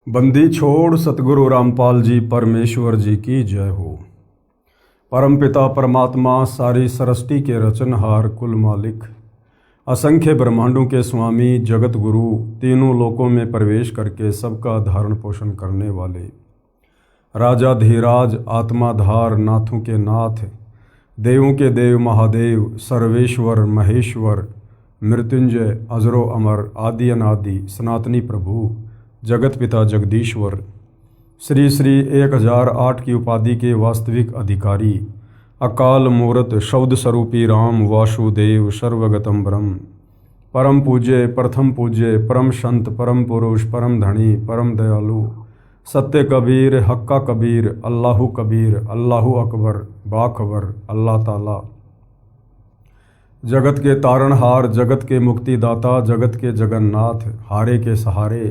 बंदी छोड़ सतगुरु रामपाल जी परमेश्वर जी की जय हो। परमपिता परमात्मा सारी सृष्टि के रचनहार कुल मालिक असंख्य ब्रह्मांडों के स्वामी जगत गुरु तीनों लोकों में प्रवेश करके सबका धारण पोषण करने वाले राजा धीराज आत्माधार नाथों के नाथ देवों के देव महादेव सर्वेश्वर महेश्वर मृत्युंजय अजरो अमर आदि अनादि सनातनी प्रभु जगत पिता जगदीश्वर श्री श्री 1008 की उपाधि के वास्तविक अधिकारी अकाल मूर्त शब्द स्वरूपी राम वासुदेव सर्वगतम ब्रह्म परम पूज्य प्रथम पूज्य परम संत परम पुरुष परम धनी परम दयालु सत्य कबीर हक्का कबीर अल्लाहु कबीर अल्लाहु अकबर बाखबर अल्लाह ताला जगत के तारणहार जगत के मुक्तिदाता जगत के जगन्नाथ हारे के सहारे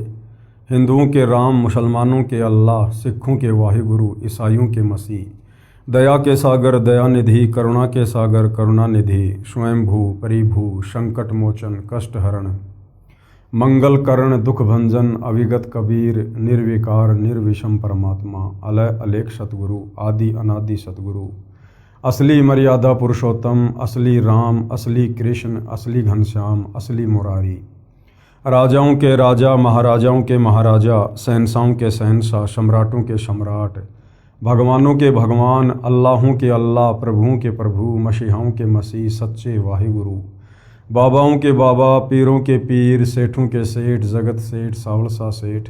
हिंदुओं के राम मुसलमानों के अल्लाह सिखों के वाहिगुरु ईसाइयों के मसीह दया के सागर दयानिधि करुणा के सागर करुणानिधि स्वयंभू परिभू संकट मोचन कष्ट हरण मंगल करण दुख भंजन अविगत कबीर निर्विकार निर्विषम परमात्मा अलय अलेख सतगुरु आदि अनादि सतगुरु असली मर्यादा पुरुषोत्तम असली राम असली कृष्ण असली घनश्याम असली मुरारी राजाओं के राजा महाराजाओं के महाराजा शहंशाहों के शहंशाह सम्राटों के सम्राट भगवानों के भगवान अल्लाहों के अल्लाह प्रभुओं के प्रभु मसीहाओं के मसीह सच्चे वाहिगुरु बाबाओं के बाबा पीरों के पीर सेठों के सेठ जगत सेठ सावलसा सेठ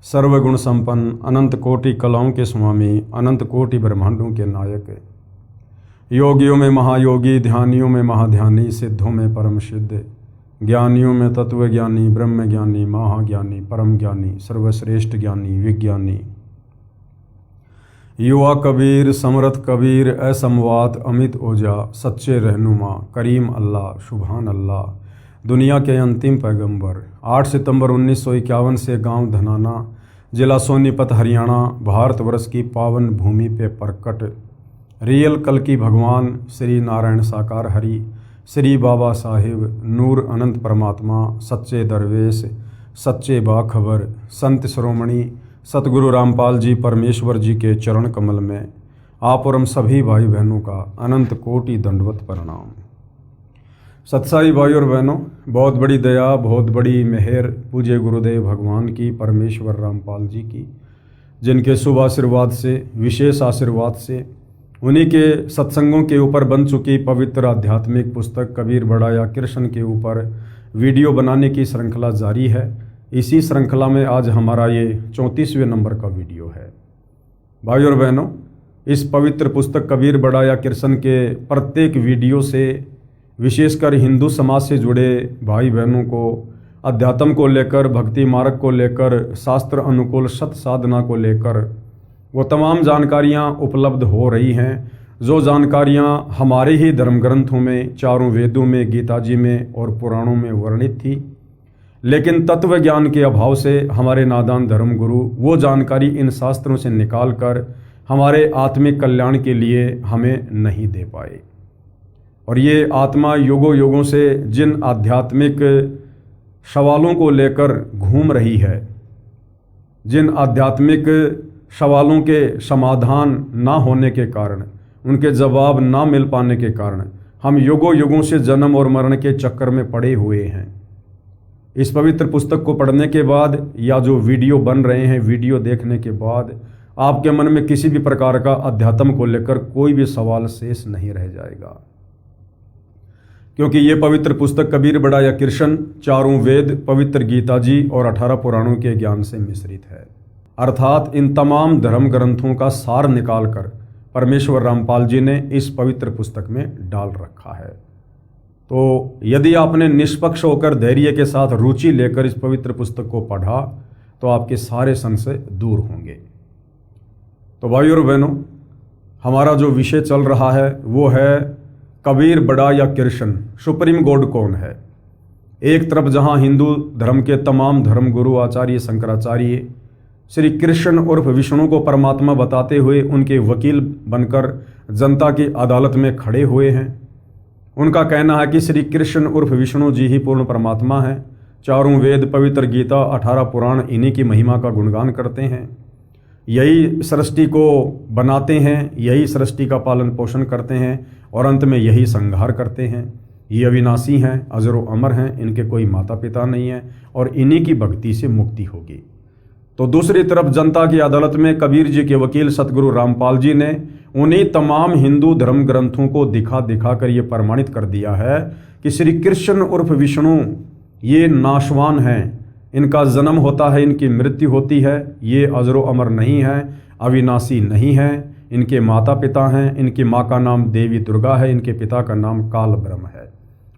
सर्वगुण संपन्न अनंत कोटि कलाओं के स्वामी अनंत कोटि ब्रह्मांडों के नायक योगियों में महायोगी ध्यानियों में महाध्यानी सिद्धों में परम सिद्ध ज्ञानियों में तत्व ज्ञानी ब्रह्म ज्ञानी महाज्ञानी परम ज्ञानी सर्वश्रेष्ठ ज्ञानी विज्ञानी युवा कबीर समरथ कबीर असमवात अमित ओजा सच्चे रहनुमा करीम अल्लाह सुभान अल्लाह दुनिया के अंतिम पैगंबर 8 सितंबर 1951 से गांव धनाना जिला सोनीपत हरियाणा भारतवर्ष की पावन भूमि पे प्रकट रियल कल की भगवान श्री नारायण साकार हरि श्री बाबा साहिब नूर अनंत परमात्मा सच्चे दरवेश सच्चे बाखबर संत श्रोमणी सतगुरु रामपाल जी परमेश्वर जी के चरण कमल में आप और हम सभी भाई बहनों का अनंत कोटि दंडवत प्रणाम। सत्साई भाई और बहनों, बहुत बड़ी दया बहुत बड़ी मेहर पूज्य गुरुदेव भगवान की परमेश्वर रामपाल जी की, जिनके शुभ आशीर्वाद से विशेष आशीर्वाद से उन्हीं के सत्संगों के ऊपर बन चुकी पवित्र आध्यात्मिक पुस्तक कबीर बड़ा या कृष्ण के ऊपर वीडियो बनाने की श्रृंखला जारी है। इसी श्रृंखला में आज हमारा ये 34वें नंबर का वीडियो है। भाई और बहनों, इस पवित्र पुस्तक कबीर बड़ा या कृष्ण के प्रत्येक वीडियो से विशेषकर हिंदू समाज से जुड़े भाई बहनों को अध्यात्म को लेकर भक्ति मार्ग को लेकर शास्त्र अनुकूल सत साधना को लेकर वो तमाम जानकारियाँ उपलब्ध हो रही हैं, जो जानकारियाँ हमारे ही धर्म ग्रंथों में चारों वेदों में गीता जी में और पुराणों में वर्णित थी, लेकिन तत्व ज्ञान के अभाव से हमारे नादान धर्म गुरु वो जानकारी इन शास्त्रों से निकाल कर हमारे आत्मिक कल्याण के लिए हमें नहीं दे पाए। और ये आत्मा युगों युगों से जिन आध्यात्मिक सवालों को लेकर घूम रही है, जिन आध्यात्मिक सवालों के समाधान ना होने के कारण उनके जवाब ना मिल पाने के कारण हम युगों युगों से जन्म और मरण के चक्कर में पड़े हुए हैं। इस पवित्र पुस्तक को पढ़ने के बाद या जो वीडियो बन रहे हैं वीडियो देखने के बाद आपके मन में किसी भी प्रकार का अध्यात्म को लेकर कोई भी सवाल शेष नहीं रह जाएगा, क्योंकि ये पवित्र पुस्तक कबीर बड़ा या कृष्ण चारों वेद पवित्र गीता जी और 18 पुराणों के ज्ञान से मिश्रित है। अर्थात इन तमाम धर्म ग्रंथों का सार निकालकर परमेश्वर रामपाल जी ने इस पवित्र पुस्तक में डाल रखा है। तो यदि आपने निष्पक्ष होकर धैर्य के साथ रुचि लेकर इस पवित्र पुस्तक को पढ़ा तो आपके सारे संशय दूर होंगे। तो भाई और बहनों, हमारा जो विषय चल रहा है वो है कबीर बड़ा या कृष्ण, सुप्रीम गॉड कौन है। एक तरफ जहां हिंदू धर्म के तमाम धर्म गुरु आचार्य शंकराचार्य श्री कृष्ण उर्फ विष्णु को परमात्मा बताते हुए उनके वकील बनकर जनता की अदालत में खड़े हुए हैं। उनका कहना है कि श्री कृष्ण उर्फ विष्णु जी ही पूर्ण परमात्मा है, चारों वेद, पवित्र गीता, 18 पुराण इन्हीं की महिमा का गुणगान करते हैं। यही सृष्टि को बनाते हैं, यही सृष्टि का पालन पोषण करते हैं और अंत में यही संहार करते हैं। ये अविनाशी हैं, अजर अमर हैं, इनके कोई माता पिता नहीं है और इन्हीं की भक्ति से मुक्ति होगी। तो दूसरी तरफ जनता की अदालत में कबीर जी के वकील सतगुरु रामपाल जी ने उन्हीं तमाम हिंदू धर्म ग्रंथों को दिखा दिखा कर ये प्रमाणित कर दिया है कि श्री कृष्ण उर्फ विष्णु ये नाशवान हैं, इनका जन्म होता है, इनकी मृत्यु होती है, ये अजरो अमर नहीं है, अविनाशी नहीं है, इनके माता पिता हैं, इनकी माँ का नाम देवी दुर्गा है, इनके पिता का नाम काल ब्रह्म है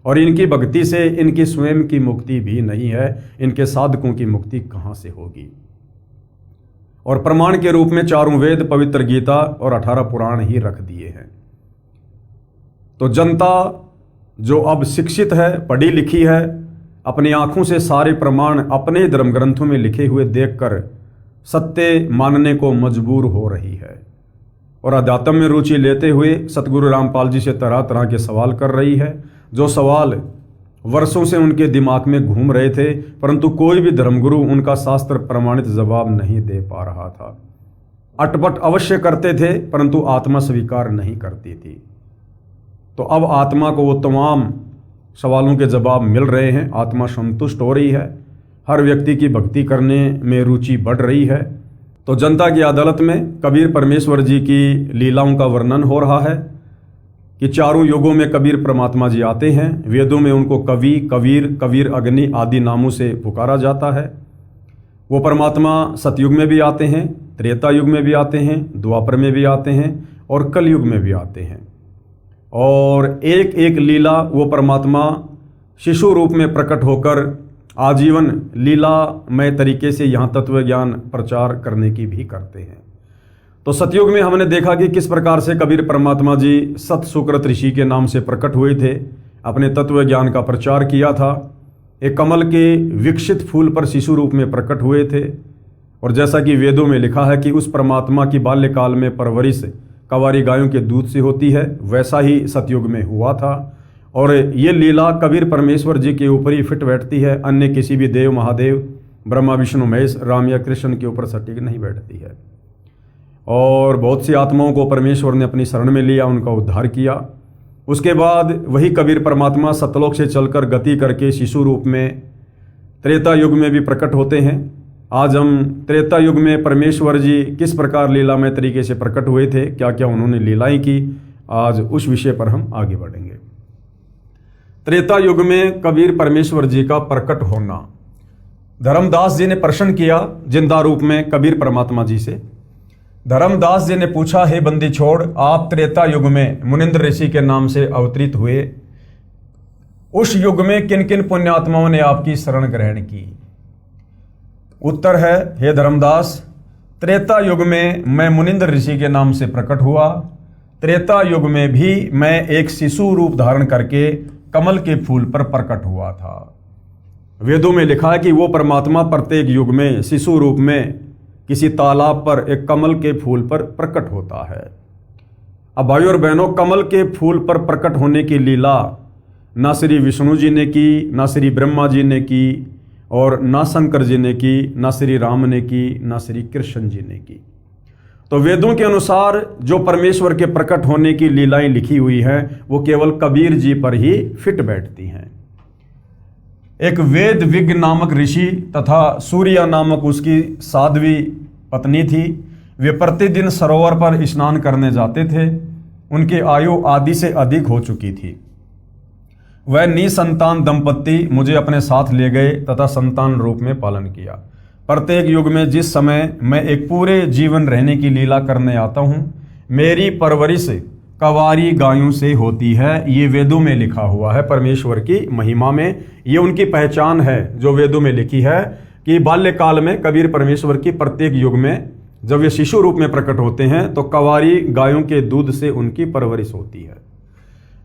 और इनकी भक्ति से इनकी स्वयं की मुक्ति भी नहीं है, इनके साधकों की मुक्ति कहाँ से होगी। और प्रमाण के रूप में चारों वेद, पवित्र गीता और 18 पुराण ही रख दिए हैं। तो जनता जो अब शिक्षित है, पढ़ी लिखी है, अपनी आंखों से सारे प्रमाण अपने धर्म ग्रंथों में लिखे हुए देखकर सत्य मानने को मजबूर हो रही है और अध्यात्म में रुचि लेते हुए सतगुरु रामपाल जी से तरह तरह के सवाल कर रही है, जो सवाल वर्षों से उनके दिमाग में घूम रहे थे, परंतु कोई भी धर्मगुरु उनका शास्त्र प्रमाणित जवाब नहीं दे पा रहा था। अटपट अवश्य करते थे, परंतु आत्मा स्वीकार नहीं करती थी। तो अब आत्मा को वो तमाम सवालों के जवाब मिल रहे हैं, आत्मा संतुष्ट हो रही है, हर व्यक्ति की भक्ति करने में रुचि बढ़ रही है। तो जनता की अदालत में कबीर परमेश्वर जी की लीलाओं का वर्णन हो रहा है कि चारों युगों में कबीर परमात्मा जी आते हैं। वेदों में उनको कवि, कबीर, कबीर अग्नि आदि नामों से पुकारा जाता है। वो परमात्मा सतयुग में भी आते हैं, त्रेता युग में भी आते हैं, द्वापर में भी आते हैं और कलयुग में भी आते हैं। और एक एक लीला वो परमात्मा शिशु रूप में प्रकट होकर आजीवन लीलामय तरीके से यहाँ तत्व ज्ञान प्रचार करने की भी करते हैं। तो सतयुग में हमने देखा कि किस प्रकार से कबीर परमात्मा जी सत सुकृत ऋषि के नाम से प्रकट हुए थे, अपने तत्व ज्ञान का प्रचार किया था। एक कमल के विकसित फूल पर शिशु रूप में प्रकट हुए थे और जैसा कि वेदों में लिखा है कि उस परमात्मा की बाल्यकाल में परवरिश कवारी गायों के दूध से होती है, वैसा ही सतयुग में हुआ था। और ये लीला कबीर परमेश्वर जी के ऊपर ही फिट बैठती है, अन्य किसी भी देव, महादेव, ब्रह्मा, विष्णु, महेश, राम या कृष्ण के ऊपर सटीक नहीं बैठती है। और बहुत सी आत्माओं को परमेश्वर ने अपनी शरण में लिया, उनका उद्धार किया। उसके बाद वही कबीर परमात्मा सतलोक से चलकर गति करके शिशु रूप में त्रेता युग में भी प्रकट होते हैं। आज हम त्रेता युग में परमेश्वर जी किस प्रकार लीलामय तरीके से प्रकट हुए थे, क्या क्या उन्होंने लीलाएं की, आज उस विषय पर हम आगे बढ़ेंगे। त्रेता युग में कबीर परमेश्वर जी का प्रकट होना। धर्मदास जी ने प्रश्न किया जिंदा रूप में कबीर परमात्मा जी से। धर्मदास जी ने पूछा, हे बंदी छोड़, आप त्रेता युग में मुनिंद्र ऋषि के नाम से अवतरित हुए, उस युग में किन किन पुण्यात्माओं ने आपकी शरण ग्रहण की? उत्तर है, हे धर्मदास, त्रेता युग में मैं मुनिंद्र ऋषि के नाम से प्रकट हुआ। त्रेता युग में भी मैं एक शिशु रूप धारण करके कमल के फूल पर प्रकट हुआ था। वेदों में लिखा है कि वो परमात्मा प्रत्येक युग में शिशु रूप में किसी तालाब पर एक कमल के फूल पर प्रकट होता है। अब भाइयों और बहनों, कमल के फूल पर प्रकट होने की लीला ना श्री विष्णु जी ने की, ना श्री ब्रह्मा जी ने की और ना शंकर जी ने की, ना श्री राम ने की, ना श्री कृष्ण जी ने की। तो वेदों के अनुसार जो परमेश्वर के प्रकट होने की लीलाएं लिखी हुई हैं वो केवल कबीर जी पर ही फिट बैठती हैं। एक वेद विज्ञ नामक ऋषि तथा सूर्या नामक उसकी साध्वी पत्नी थी। वे प्रतिदिन सरोवर पर स्नान करने जाते थे। उनकी आयु आदि से अधिक हो चुकी थी। वह निसंतान दंपत्ति मुझे अपने साथ ले गए तथा संतान रूप में पालन किया। प्रत्येक युग में जिस समय मैं एक पूरे जीवन रहने की लीला करने आता हूँ, मेरी परवरिश कवारी गायों से होती है। ये वेदों में लिखा हुआ है परमेश्वर की महिमा में। ये उनकी पहचान है जो वेदों में लिखी है कि बाल्यकाल में कबीर परमेश्वर की प्रत्येक युग में जब ये शिशु रूप में प्रकट होते हैं तो कवारी गायों के दूध से उनकी परवरिश होती है।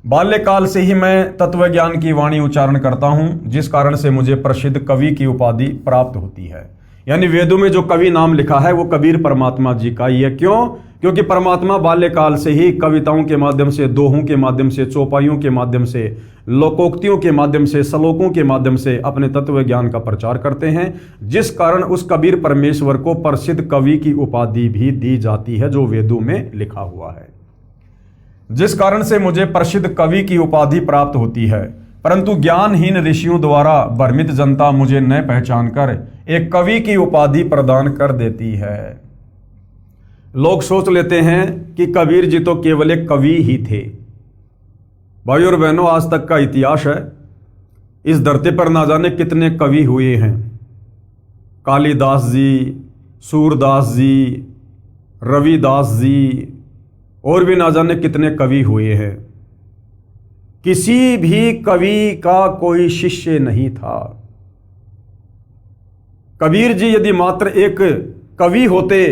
बाल्यकाल से ही मैं तत्व ज्ञान की वाणी उच्चारण करता हूँ, जिस कारण से मुझे प्रसिद्ध कवि की उपाधि प्राप्त होती है। यानी वेदों में जो कवि नाम लिखा है वो कबीर परमात्मा जी का ही है। क्यों? क्योंकि परमात्मा बाल्यकाल से ही कविताओं के माध्यम से, दोहों के माध्यम से, चौपाइयों के माध्यम से, लोकोक्तियों के माध्यम से, श्लोकों के माध्यम से अपने तत्व ज्ञान का प्रचार करते हैं, जिस कारण उस कबीर परमेश्वर को प्रसिद्ध कवि की उपाधि भी दी जाती है, जो वेदों में लिखा हुआ है। जिस कारण से मुझे प्रसिद्ध कवि की उपाधि प्राप्त होती है, परंतु ज्ञानहीन ऋषियों द्वारा भ्रमित जनता मुझे न पहचान कर एक कवि की उपाधि प्रदान कर देती है। लोग सोच लेते हैं कि कबीर जी तो केवल एक कवि ही थे। भाई और बहनों, आज तक का इतिहास है, इस धरती पर ना जाने कितने कवि हुए हैं। कालिदास जी, सूरदास जी, रविदास जी, और भी ना जाने कितने कवि हुए हैं। किसी भी कवि का कोई शिष्य नहीं था। कबीर जी यदि मात्र एक कवि होते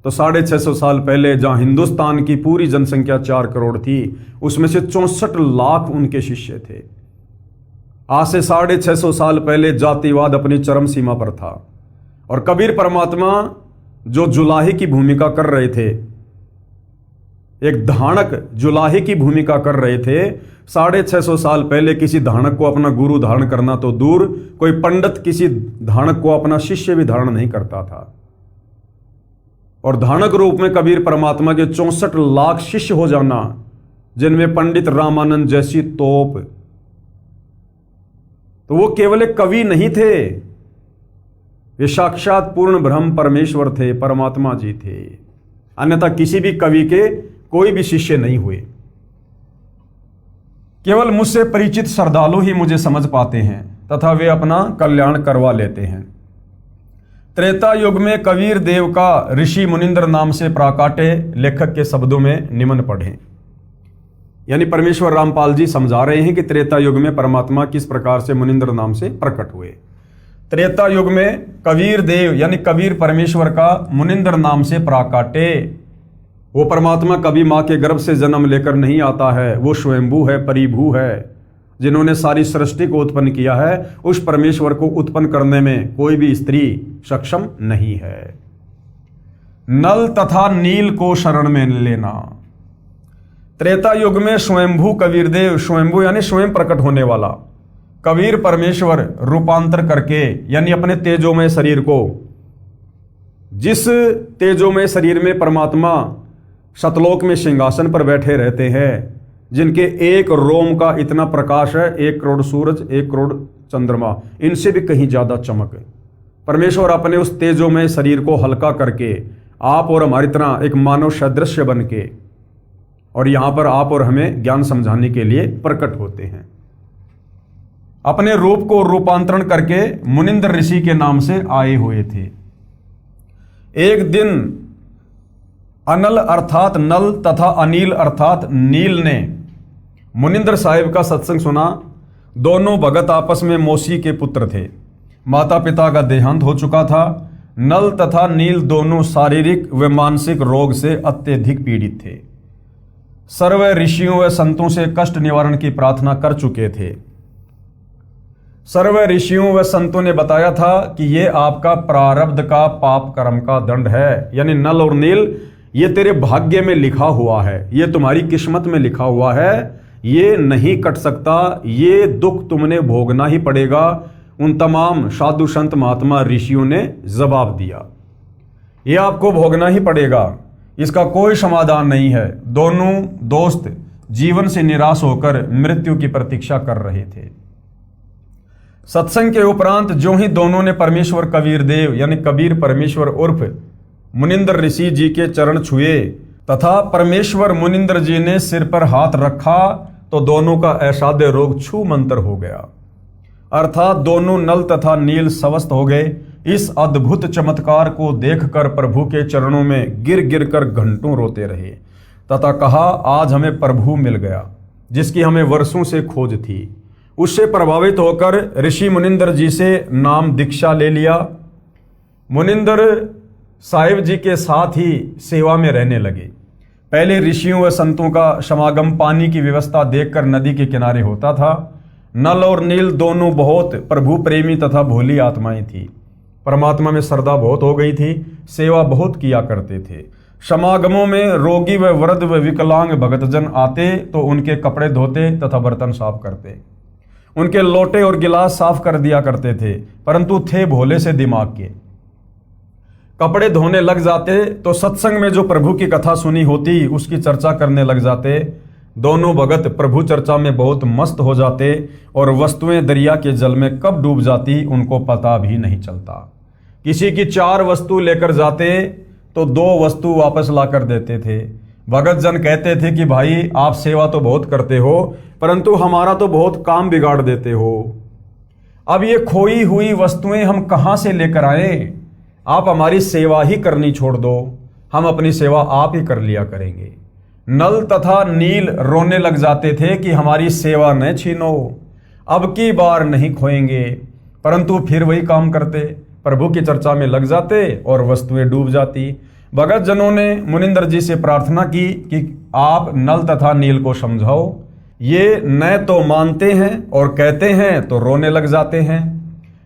तो 650 साल पहले जहां हिंदुस्तान की पूरी जनसंख्या 4 करोड़ थी, उसमें से 64 लाख उनके शिष्य थे। आज से 650 साल पहले जातिवाद अपनी चरम सीमा पर था और कबीर परमात्मा जो जुलाहे की भूमिका कर रहे थे, एक धानक जुलाहे की भूमिका कर रहे थे, 650 साल पहले किसी धानक को अपना गुरु धारण करना तो दूर, कोई पंडित किसी धानक को अपना शिष्य भी धारण नहीं करता था। और धानक रूप में कबीर परमात्मा के 64 लाख शिष्य हो जाना, जिनमें पंडित रामानंद जैसी तोप, तो वो केवल एक कवि नहीं थे, वे साक्षात पूर्ण ब्रह्म परमेश्वर थे, परमात्मा जी थे। अन्यथा किसी भी कवि के कोई भी शिष्य नहीं हुए। केवल मुझसे परिचित श्रद्धालु ही मुझे समझ पाते हैं तथा वे अपना कल्याण करवा लेते हैं। त्रेता युग में कबीर देव का ऋषि मुनिंद्र नाम से प्राकाटे लेखक के शब्दों में निम्न पढ़ें। यानी परमेश्वर रामपाल जी समझा रहे हैं कि त्रेता युग में परमात्मा किस प्रकार से मुनिंद्र नाम से प्रकट हुए। त्रेता युग में कबीर देव यानी कबीर परमेश्वर का मुनिंद्र नाम से प्राकाटे, वो परमात्मा कभी मां के गर्भ से जन्म लेकर नहीं आता है, वो स्वयंभू है, परिभू है, जिन्होंने सारी सृष्टि को उत्पन्न किया है। उस परमेश्वर को उत्पन्न करने में कोई भी स्त्री सक्षम नहीं है। नल तथा नील को शरण में लेना। त्रेता युग में स्वयंभू कबीर देव, स्वयंभू यानी स्वयं प्रकट होने वाला, कबीर परमेश्वर रूपांतर करके यानी अपने तेजोमय शरीर को, जिस तेजोमय शरीर में परमात्मा सतलोक में सिंहासन पर बैठे रहते हैं, जिनके एक रोम का इतना प्रकाश है, 1 करोड़ सूरज, 1 करोड़ चंद्रमा, इनसे भी कहीं ज्यादा चमक है। परमेश्वर अपने उस तेजोमय शरीर को हल्का करके आप और हमारी तरह एक मानव सदृश्य बन के और यहां पर आप और हमें ज्ञान समझाने के लिए प्रकट होते हैं। अपने रूप को रूपांतरण करके मुनिंद्र ऋषि के नाम से आए हुए थे। एक दिन अनल अर्थात नल तथा अनिल अर्थात नील ने मुनिंद्र साहिब का सत्संग सुना। दोनों भगत आपस में मौसी के पुत्र थे। माता पिता का देहांत हो चुका था। नल तथा नील दोनों शारीरिक व मानसिक रोग से अत्यधिक पीड़ित थे। सर्व ऋषियों व संतों से कष्ट निवारण की प्रार्थना कर चुके थे। सर्व ऋषियों व संतों ने बताया था कि ये आपका प्रारब्ध का पाप कर्म का दंड है। यानी नल और नील, ये तेरे भाग्य में लिखा हुआ है, ये तुम्हारी किस्मत में लिखा हुआ है, ये नहीं कट सकता, ये दुख तुमने भोगना ही पड़ेगा। उन तमाम साधु संत महात्मा ऋषियों ने जवाब दिया, ये आपको भोगना ही पड़ेगा, इसका कोई समाधान नहीं है। दोनों दोस्त जीवन से निराश होकर मृत्यु की प्रतीक्षा कर रहे थे। सत्संग के उपरांत जो ही दोनों ने परमेश्वर कबीर देव यानी कबीर परमेश्वर उर्फ मुनिंद्र ऋषि जी के चरण छुए तथा परमेश्वर मुनिंद्र जी ने सिर पर हाथ रखा तो दोनों का असाध्य रोग छू मंतर हो गया, अर्थात दोनों नल तथा नील स्वस्थ हो गए। इस अद्भुत चमत्कार को देखकर प्रभु के चरणों में गिर गिर कर घंटों रोते रहे तथा कहा, आज हमें प्रभु मिल गया जिसकी हमें वर्षों से खोज थी। उससे प्रभावित होकर ऋषि मुनिंद्र जी से नाम दीक्षा ले लिया। मुनिंद्र साहिब जी के साथ ही सेवा में रहने लगे। पहले ऋषियों व संतों का समागम पानी की व्यवस्था देखकर नदी के किनारे होता था। नल और नील दोनों बहुत प्रभु प्रेमी तथा भोली आत्माएं थी। परमात्मा में श्रद्धा बहुत हो गई थी, सेवा बहुत किया करते थे। समागमों में रोगी व वृद्ध व विकलांग भक्तजन आते तो उनके कपड़े धोते तथा बर्तन साफ करते, उनके लोटे और गिलास साफ कर दिया करते थे, परंतु थे भोले से दिमाग के। कपड़े धोने लग जाते तो सत्संग में जो प्रभु की कथा सुनी होती उसकी चर्चा करने लग जाते। दोनों भगत प्रभु चर्चा में बहुत मस्त हो जाते और वस्तुएं दरिया के जल में कब डूब जाती उनको पता भी नहीं चलता। किसी की 4 वस्तु लेकर जाते तो 2 वस्तु वापस ला कर देते थे। भगत जन कहते थे कि भाई आप सेवा तो बहुत करते हो, परंतु हमारा तो बहुत काम बिगाड़ देते हो। अब ये खोई हुई वस्तुएं हम कहाँ से लेकर आए? आप हमारी सेवा ही करनी छोड़ दो, हम अपनी सेवा आप ही कर लिया करेंगे। नल तथा नील रोने लग जाते थे कि हमारी सेवा न छीनो, अब की बार नहीं खोएंगे, परंतु फिर वही काम करते, प्रभु की चर्चा में लग जाते और वस्तुएं डूब जाती। भगत जनों ने मुनिंदर जी से प्रार्थना की कि आप नल तथा नील को समझाओ, ये न तो मानते हैं और कहते हैं तो रोने लग जाते हैं।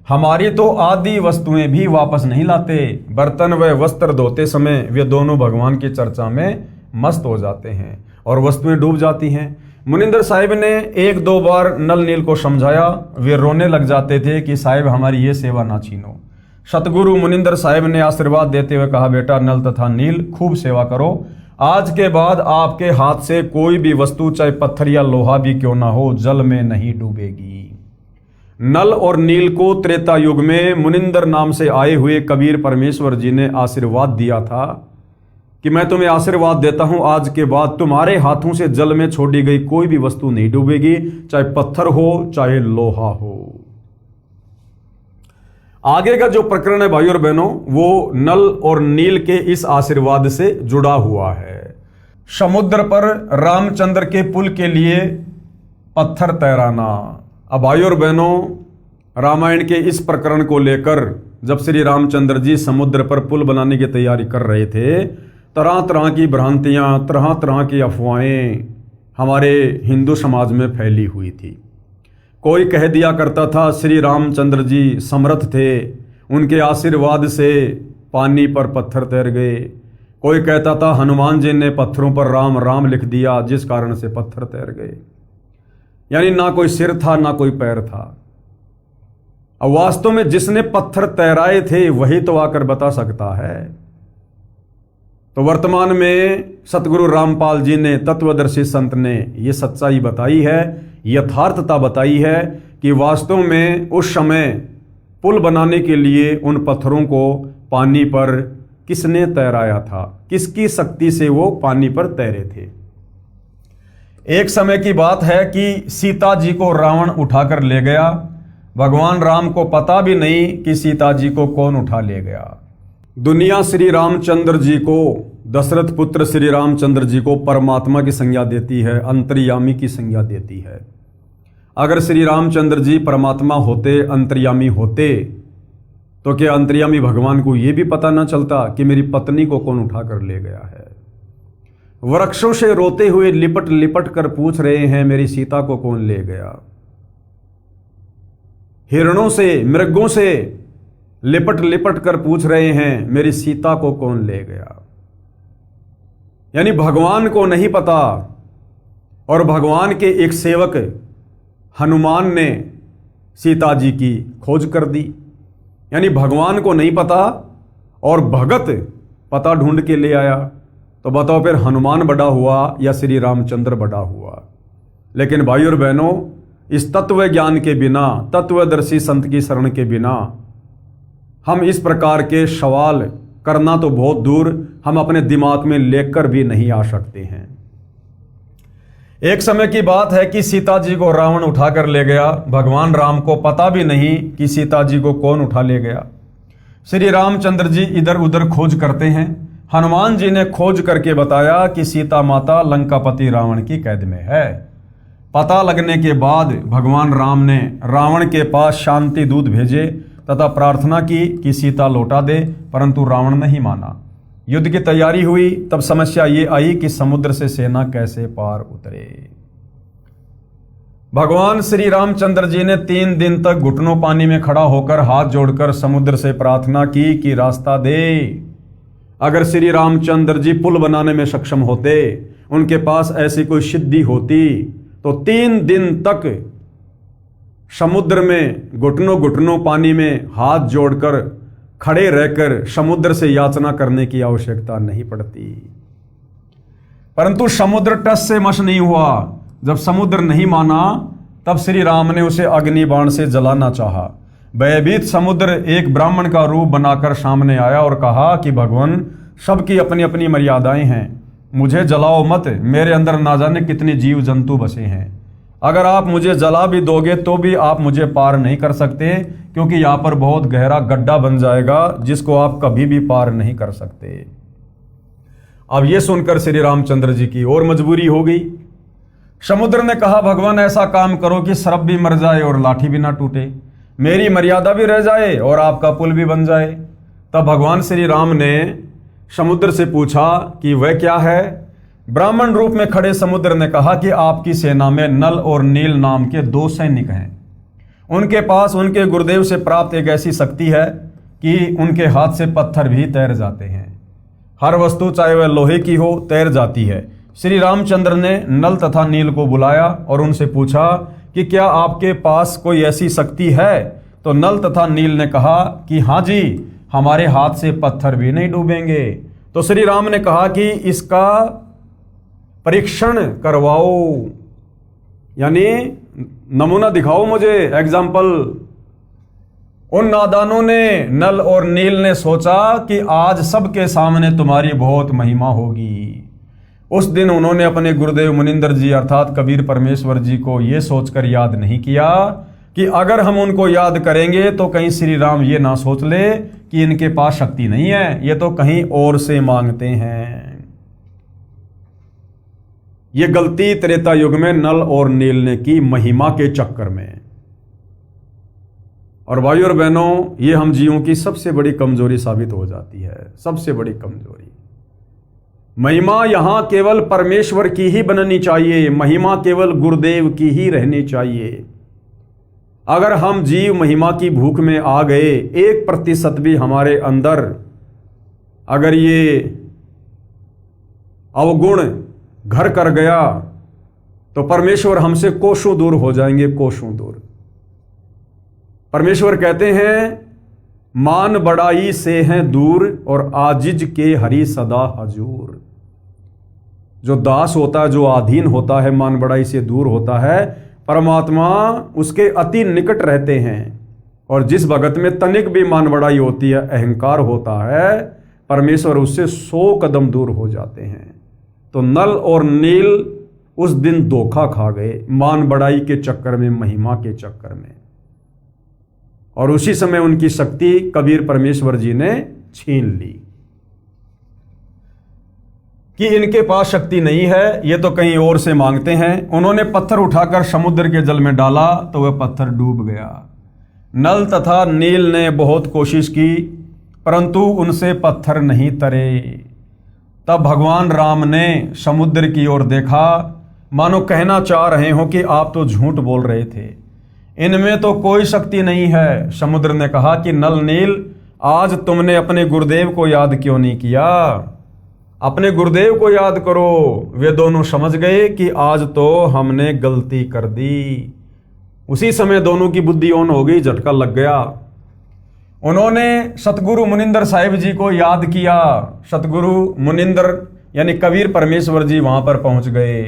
हमारी तो आदि वस्तुएं भी वापस नहीं लाते। बर्तन व वस्त्र धोते समय वे दोनों भगवान की चर्चा में मस्त हो जाते हैं और वस्तुएं डूब जाती हैं। मुनिंदर साहिब ने 1-2 बार नल नील को समझाया, वे रोने लग जाते थे कि साहिब हमारी ये सेवा ना छीनो। सतगुरु मुनिंदर साहिब ने आशीर्वाद देते हुए कहा, बेटा नल तथा नील खूब सेवा करो, आज के बाद आपके हाथ से कोई भी वस्तु चाहे पत्थर या लोहा भी क्यों ना हो जल में नहीं डूबेगी। नल और नील को त्रेता युग में मुनिंदर नाम से आए हुए कबीर परमेश्वर जी ने आशीर्वाद दिया था कि मैं तुम्हें आशीर्वाद देता हूं, आज के बाद तुम्हारे हाथों से जल में छोड़ी गई कोई भी वस्तु नहीं डूबेगी, चाहे पत्थर हो चाहे लोहा हो। आगे का जो प्रकरण है भाइयों और बहनों, वो नल और नील के इस आशीर्वाद से जुड़ा हुआ है। समुद्र पर रामचंद्र के पुल के लिए पत्थर तैराना। अब भाइयों और बहनों, रामायण के इस प्रकरण को लेकर जब श्री रामचंद्र जी समुद्र पर पुल बनाने की तैयारी कर रहे थे, तरह तरह की भ्रांतियां, तरह तरह की अफवाहें हमारे हिंदू समाज में फैली हुई थी। कोई कह दिया करता था श्री रामचंद्र जी समर्थ थे, उनके आशीर्वाद से पानी पर पत्थर तैर गए। कोई कहता था हनुमान जी ने पत्थरों पर राम राम लिख दिया, जिस कारण से पत्थर तैर गए। यानी ना कोई सिर था ना कोई पैर था। अब वास्तव में जिसने पत्थर तैराए थे वही तो आकर बता सकता है। तो वर्तमान में सतगुरु रामपाल जी ने, तत्वदर्शी संत ने यह सच्चाई बताई है, यथार्थता बताई है कि वास्तव में उस समय पुल बनाने के लिए उन पत्थरों को पानी पर किसने तैराया था, किसकी शक्ति से वो पानी पर तैरे थे। एक समय की बात है कि सीता जी को रावण उठाकर ले गया। भगवान राम को पता भी नहीं कि सीता जी को कौन उठा ले गया। दुनिया श्री रामचंद्र जी को, दशरथ पुत्र श्री रामचंद्र जी को परमात्मा की संज्ञा देती है, अंतर्यामी की संज्ञा देती है। अगर श्री रामचंद्र जी परमात्मा होते, अंतर्यामी होते, तो क्या अंतर्यामी भगवान को यह भी पता ना चलता कि मेरी पत्नी को कौन उठा कर ले गया है? वृक्षों से रोते हुए लिपट लिपट कर पूछ रहे हैं मेरी सीता को कौन ले गया। हिरणों से, मृगों से लिपट लिपट कर पूछ रहे हैं मेरी सीता को कौन ले गया। यानी भगवान को नहीं पता। और भगवान के एक सेवक हनुमान ने सीता जी की खोज कर दी। यानी भगवान को नहीं पता और भगत पता ढूंढ के ले आया। तो बताओ फिर हनुमान बड़ा हुआ या श्री रामचंद्र बड़ा हुआ? लेकिन भाइयों और बहनों, इस तत्व ज्ञान के बिना, तत्वदर्शी संत की शरण के बिना हम इस प्रकार के सवाल करना तो बहुत दूर, हम अपने दिमाग में लेकर भी नहीं आ सकते हैं। एक समय की बात है कि सीता जी को रावण उठाकर ले गया। भगवान राम को पता भी नहीं कि सीता जी को कौन उठा ले गया। श्री रामचंद्र जी इधर उधर खोज करते हैं। हनुमान जी ने खोज करके बताया कि सीता माता लंकापति रावण की कैद में है। पता लगने के बाद भगवान राम ने रावण के पास शांति दूत भेजे तथा प्रार्थना की कि सीता लौटा दे, परंतु रावण नहीं माना। युद्ध की तैयारी हुई, तब समस्या ये आई कि समुद्र से सेना कैसे पार उतरे। भगवान श्री रामचंद्र जी ने 3 दिन तक घुटनों पानी में खड़ा होकर हाथ जोड़कर समुद्र से प्रार्थना की कि रास्ता दे। अगर श्री रामचंद्र जी पुल बनाने में सक्षम होते, उनके पास ऐसी कोई सिद्धि होती, तो 3 दिन तक समुद्र में घुटनों घुटनों पानी में हाथ जोड़कर खड़े रहकर समुद्र से याचना करने की आवश्यकता नहीं पड़ती। परंतु समुद्र टस से मस नहीं हुआ। जब समुद्र नहीं माना, तब श्री राम ने उसे अग्नि बाण से जलाना चाहा। भयभीत समुद्र एक ब्राह्मण का रूप बनाकर सामने आया और कहा कि भगवान, सबकी अपनी अपनी मर्यादाएं हैं, मुझे जलाओ मत, मेरे अंदर ना जाने कितने जीव जंतु बसे हैं। अगर आप मुझे जला भी दोगे तो भी आप मुझे पार नहीं कर सकते, क्योंकि यहाँ पर बहुत गहरा गड्ढा बन जाएगा जिसको आप कभी भी पार नहीं कर सकते। अब ये सुनकर श्री रामचंद्र जी की और मजबूरी हो गई। समुद्र ने कहा, भगवान ऐसा काम करो कि सर्प भी मर जाए और लाठी भी ना टूटे, मेरी मर्यादा भी रह जाए और आपका पुल भी बन जाए। तब भगवान श्री राम ने समुद्र से पूछा कि वह क्या है। ब्राह्मण रूप में खड़े समुद्र ने कहा कि आपकी सेना में नल और नील नाम के 2 सैनिक हैं। उनके पास उनके गुरुदेव से प्राप्त एक ऐसी शक्ति है कि उनके हाथ से पत्थर भी तैर जाते हैं। हर वस्तु चाहे वह लोहे की हो तैर जाती है। श्री रामचंद्र ने नल तथा नील को बुलाया और उनसे पूछा कि क्या आपके पास कोई ऐसी शक्ति है। तो नल तथा नील ने कहा कि हाँ जी, हमारे हाथ से पत्थर भी नहीं डूबेंगे। तो श्री राम ने कहा कि इसका परीक्षण करवाओ, यानी नमूना दिखाओ मुझे, एग्जाम्पल। उन नादानों ने, नल और नील ने सोचा कि आज सबके सामने तुम्हारी बहुत महिमा होगी। उस दिन उन्होंने अपने गुरुदेव मुनिंदर जी अर्थात कबीर परमेश्वर जी को यह सोचकर याद नहीं किया कि अगर हम उनको याद करेंगे तो कहीं श्री राम ये ना सोच ले कि इनके पास शक्ति नहीं है, ये तो कहीं और से मांगते हैं। ये गलती त्रेता युग में नल और नील ने की महिमा के चक्कर में। और भाई और बहनों, ये हम जीवों की सबसे बड़ी कमजोरी साबित हो जाती है, सबसे बड़ी कमजोरी। महिमा यहां केवल परमेश्वर की ही बननी चाहिए, महिमा केवल गुरुदेव की ही रहनी चाहिए। अगर हम जीव महिमा की भूख में आ गए, 1% भी हमारे अंदर अगर ये अवगुण घर कर गया तो परमेश्वर हमसे कोसों दूर हो जाएंगे, कोसों दूर। परमेश्वर कहते हैं, मान बड़ाई से हैं दूर और आजिज के हरि सदा हजूर। जो दास होता है, जो अधीन होता है, मान बड़ाई से दूर होता है, परमात्मा उसके अति निकट रहते हैं। और जिस भगत में तनिक भी मान बड़ाई होती है, अहंकार होता है, परमेश्वर उससे 100 कदम दूर हो जाते हैं। तो नल और नील उस दिन धोखा खा गए, मान बड़ाई के चक्कर में, महिमा के चक्कर में। और उसी समय उनकी शक्ति कबीर परमेश्वर जी ने छीन ली कि इनके पास शक्ति नहीं है, ये तो कहीं और से मांगते हैं। उन्होंने पत्थर उठाकर समुद्र के जल में डाला तो वह पत्थर डूब गया। नल तथा नील ने बहुत कोशिश की, परंतु उनसे पत्थर नहीं तरे। तब भगवान राम ने समुद्र की ओर देखा, मानो कहना चाह रहे हो कि आप तो झूठ बोल रहे थे, इनमें तो कोई शक्ति नहीं है। समुद्र ने कहा कि नल नील, आज तुमने अपने गुरुदेव को याद क्यों नहीं किया? अपने गुरुदेव को याद करो। वे दोनों समझ गए कि आज तो हमने गलती कर दी। उसी समय दोनों की बुद्धि ऑन हो गई, झटका लग गया। उन्होंने सतगुरु मुनिंदर साहिब जी को याद किया। सतगुरु मुनिंदर यानी कबीर परमेश्वर जी वहां पर पहुंच गए।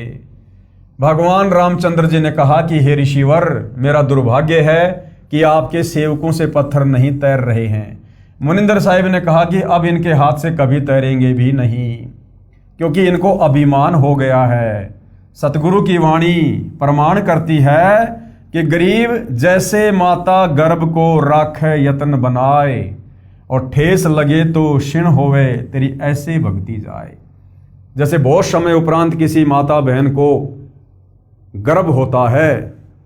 भगवान रामचंद्र जी ने कहा कि हे ऋषिवर, मेरा दुर्भाग्य है कि आपके सेवकों से पत्थर नहीं तैर रहे हैं। मुनिंदर साहिब ने कहा कि अब इनके हाथ से कभी तैरेंगे भी नहीं, क्योंकि इनको अभिमान हो गया है। सतगुरु की वाणी प्रमाण करती है कि गरीब जैसे माता गर्भ को राखे यत्न बनाए, और ठेस लगे तो क्षीण होवे तेरी ऐसे भक्ति जाए। जैसे बहुत समय उपरांत किसी माता बहन को गर्भ होता है,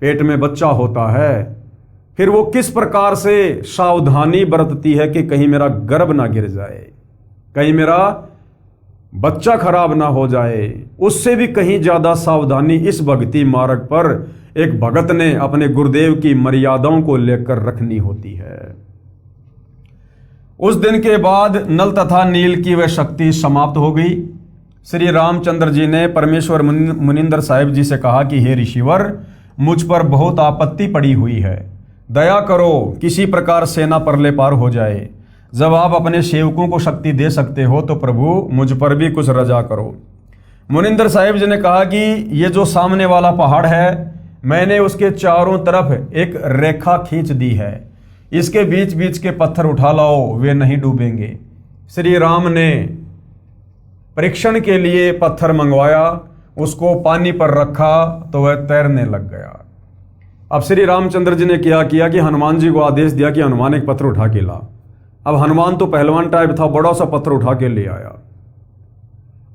पेट में बच्चा होता है, फिर वो किस प्रकार से सावधानी बरतती है कि कहीं मेरा गर्भ ना गिर जाए, कहीं मेरा बच्चा खराब ना हो जाए। उससे भी कहीं ज्यादा सावधानी इस भक्ति मार्ग पर एक भगत ने अपने गुरुदेव की मर्यादाओं को लेकर रखनी होती है। उस दिन के बाद नल तथा नील की वह शक्ति समाप्त हो गई। श्री रामचंद्र जी ने परमेश्वर मुनिंदर साहिब जी से कहा कि हे ऋषिवर, मुझ पर बहुत आपत्ति पड़ी हुई है, दया करो, किसी प्रकार सेना परले पार हो जाए। जब आप अपने सेवकों को शक्ति दे सकते हो तो प्रभु मुझ पर भी कुछ रजा करो। मुनिंदर साहिब जी ने कहा कि ये जो सामने वाला पहाड़ है, मैंने उसके चारों तरफ एक रेखा खींच दी है, इसके बीच बीच के पत्थर उठा लाओ, वे नहीं डूबेंगे। श्री राम ने परीक्षण के लिए पत्थर मंगवाया, उसको पानी पर रखा तो वह तैरने लग गया। अब श्री रामचंद्र जी ने क्या किया कि हनुमान जी को आदेश दिया कि हनुमान एक पत्थर उठा के ला। अब हनुमान तो पहलवान टाइप था, बड़ा सा पत्थर उठा के ले आया,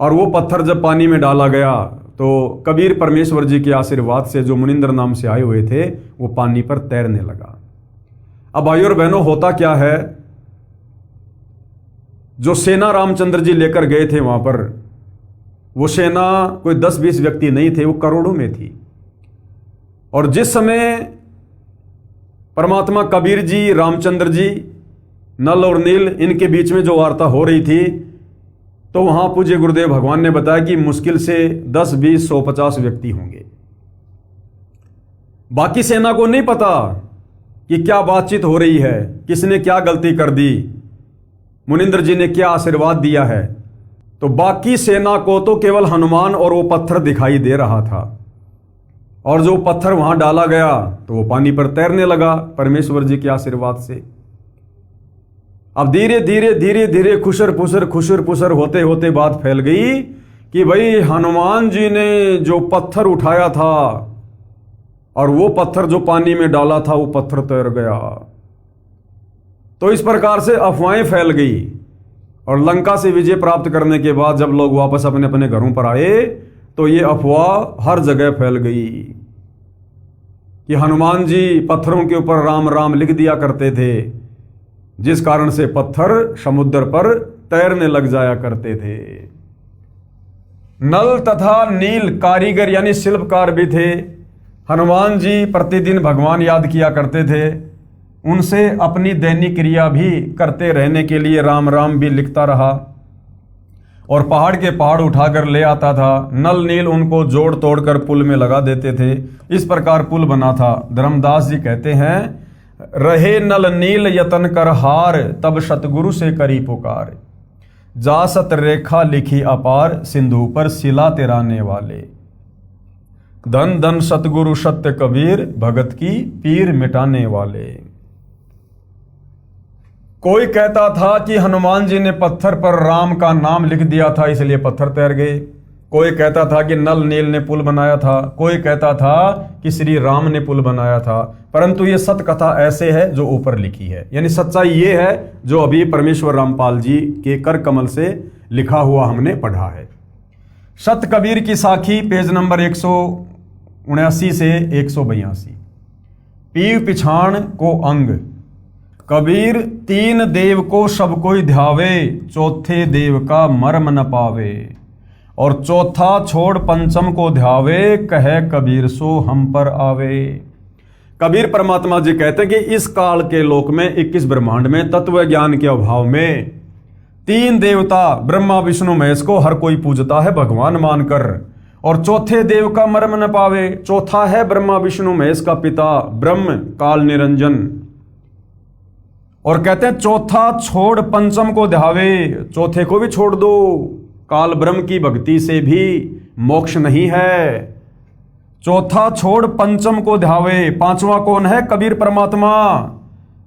और वो पत्थर जब पानी में डाला गया तो कबीर परमेश्वर जी के आशीर्वाद से, जो मुनिंदर नाम से आए हुए थे, वो पानी पर तैरने लगा। अब भाइयों और बहनों, होता क्या है, जो सेना रामचंद्र जी लेकर गए थे वहां पर, वो सेना कोई 10-20 व्यक्ति नहीं थे, वो करोड़ों में थी। और जिस समय परमात्मा कबीर जी, रामचंद्र जी, नल और नील, इनके बीच में जो वार्ता हो रही थी, तो वहां पूज्य गुरुदेव भगवान ने बताया कि मुश्किल से 10, 20, 100, 50 व्यक्ति होंगे। बाकी सेना को नहीं पता कि क्या बातचीत हो रही है, किसने क्या गलती कर दी, मुनिंदर जी ने क्या आशीर्वाद दिया है। तो बाकी सेना को तो केवल हनुमान और वो पत्थर दिखाई दे रहा था, और जो पत्थर वहां डाला गया तो वो पानी पर तैरने लगा परमेश्वर जी के आशीर्वाद से। अब धीरे धीरे धीरे धीरे खुशर पुसर होते होते बात फैल गई कि भाई हनुमान जी ने जो पत्थर उठाया था और वो पत्थर जो पानी में डाला था, वो पत्थर तैर गया। तो इस प्रकार से अफवाहें फैल गई, और लंका से विजय प्राप्त करने के बाद जब लोग वापस अपने अपने घरों पर आए तो ये अफवाह हर जगह फैल गई कि हनुमान जी पत्थरों के ऊपर राम राम लिख दिया करते थे, जिस कारण से पत्थर समुद्र पर तैरने लग जाया करते थे। नल तथा नील कारीगर यानी शिल्पकार भी थे। हनुमान जी प्रतिदिन भगवान याद किया करते थे, उनसे अपनी दैनिक क्रिया भी करते रहने के लिए राम राम भी लिखता रहा, और पहाड़ के पहाड़ उठाकर ले आता था। नल नील उनको जोड़ तोड़ कर पुल में लगा देते थे। इस प्रकार पुल बना था। धर्मदास जी कहते हैं, रहे नल नील यतन कर हार, तब सतगुरु से करी पुकार। जा सत रेखा लिखी अपार, सिंधु पर शिला तिराने वाले। धन धन सतगुरु सत्य कबीर, भगत की पीर मिटाने वाले। कोई कहता था कि हनुमान जी ने पत्थर पर राम का नाम लिख दिया था इसलिए पत्थर तैर गए। कोई कहता था कि नल नील ने पुल बनाया था। कोई कहता था कि श्री राम ने पुल बनाया था। परंतु ये सत्य कथा ऐसे है जो ऊपर लिखी है, यानी सच्चाई ये है जो अभी परमेश्वर रामपाल जी के कर कमल से लिखा हुआ हमने पढ़ा है। सत कबीर की साखी, पेज नंबर 179 से 182। पीव पिछाण को अंग, कबीर तीन देव को सब कोई ध्यावे, चौथे देव का मर्म न पावे। और चौथा छोड़ पंचम को ध्यावे, कहे कबीर सो हम पर आवे। कबीर परमात्मा जी कहते हैं कि इस काल के लोक में 21 ब्रह्मांड में तत्व ज्ञान के अभाव में तीन देवता ब्रह्मा विष्णु महेश को हर कोई पूजता है भगवान मानकर, और चौथे देव का मर्म न पावे। चौथा है ब्रह्मा विष्णु महेश का पिता ब्रह्म काल निरंजन, और कहते हैं चौथा छोड़ पंचम को ध्यावे, चौथे को भी छोड़ दो। काल ब्रह्म की भक्ति से भी मोक्ष नहीं है। चौथा छोड़ पंचम को ध्यावे। पांचवा कौन है? कबीर परमात्मा।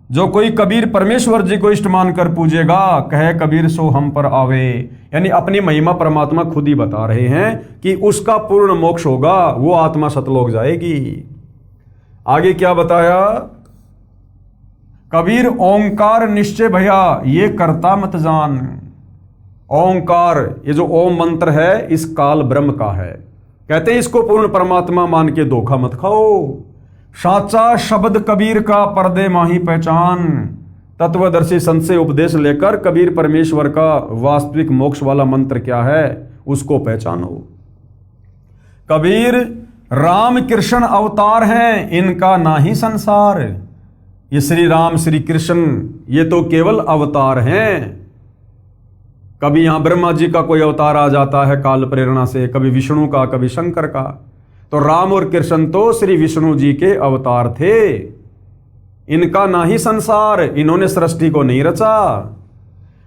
जो कोई कबीर परमेश्वर जी को इष्ट मानकर पूजेगा, कहे कबीर सो हम पर आवे। यानी अपनी महिमा परमात्मा खुद ही बता रहे हैं कि उसका पूर्ण मोक्ष होगा, वो आत्मा सतलोक जाएगी। आगे क्या बताया? कबीर ओंकार निश्चय भया, ये करता मत जान। ओंकार, ये जो ओम मंत्र है, इस काल ब्रह्म का है। कहते हैं इसको पूर्ण परमात्मा मान के धोखा मत खाओ। साचा शब्द कबीर का पर्दे माही पहचान। तत्वदर्शी संत से उपदेश लेकर कबीर परमेश्वर का वास्तविक मोक्ष वाला मंत्र क्या है उसको पहचानो। कबीर राम कृष्ण अवतार हैं, इनका ना ही संसार। ये श्री राम श्री कृष्ण ये तो केवल अवतार हैं। कभी यहां ब्रह्मा जी का कोई अवतार आ जाता है काल प्रेरणा से, कभी विष्णु का, कभी शंकर का। तो राम और कृष्ण तो श्री विष्णु जी के अवतार थे। इनका ना ही संसार, इन्होंने सृष्टि को नहीं रचा।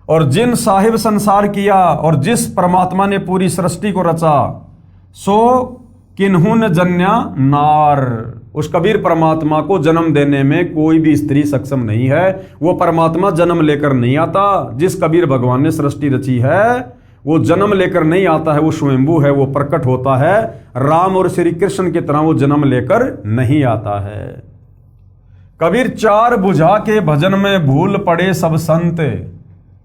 और जिन साहिब संसार किया और जिस परमात्मा ने पूरी सृष्टि को रचा, सो किन्हुन जन्या नार। उस कबीर परमात्मा को जन्म देने में कोई भी स्त्री सक्षम नहीं है। वो परमात्मा जन्म लेकर नहीं आता। जिस कबीर भगवान ने सृष्टि रची है वो जन्म लेकर नहीं आता है, वो स्वयंभू है, वो प्रकट होता है। राम और श्री कृष्ण की तरह वो जन्म लेकर नहीं आता है। कबीर चार बुझा के भजन में भूल पड़े सब संत।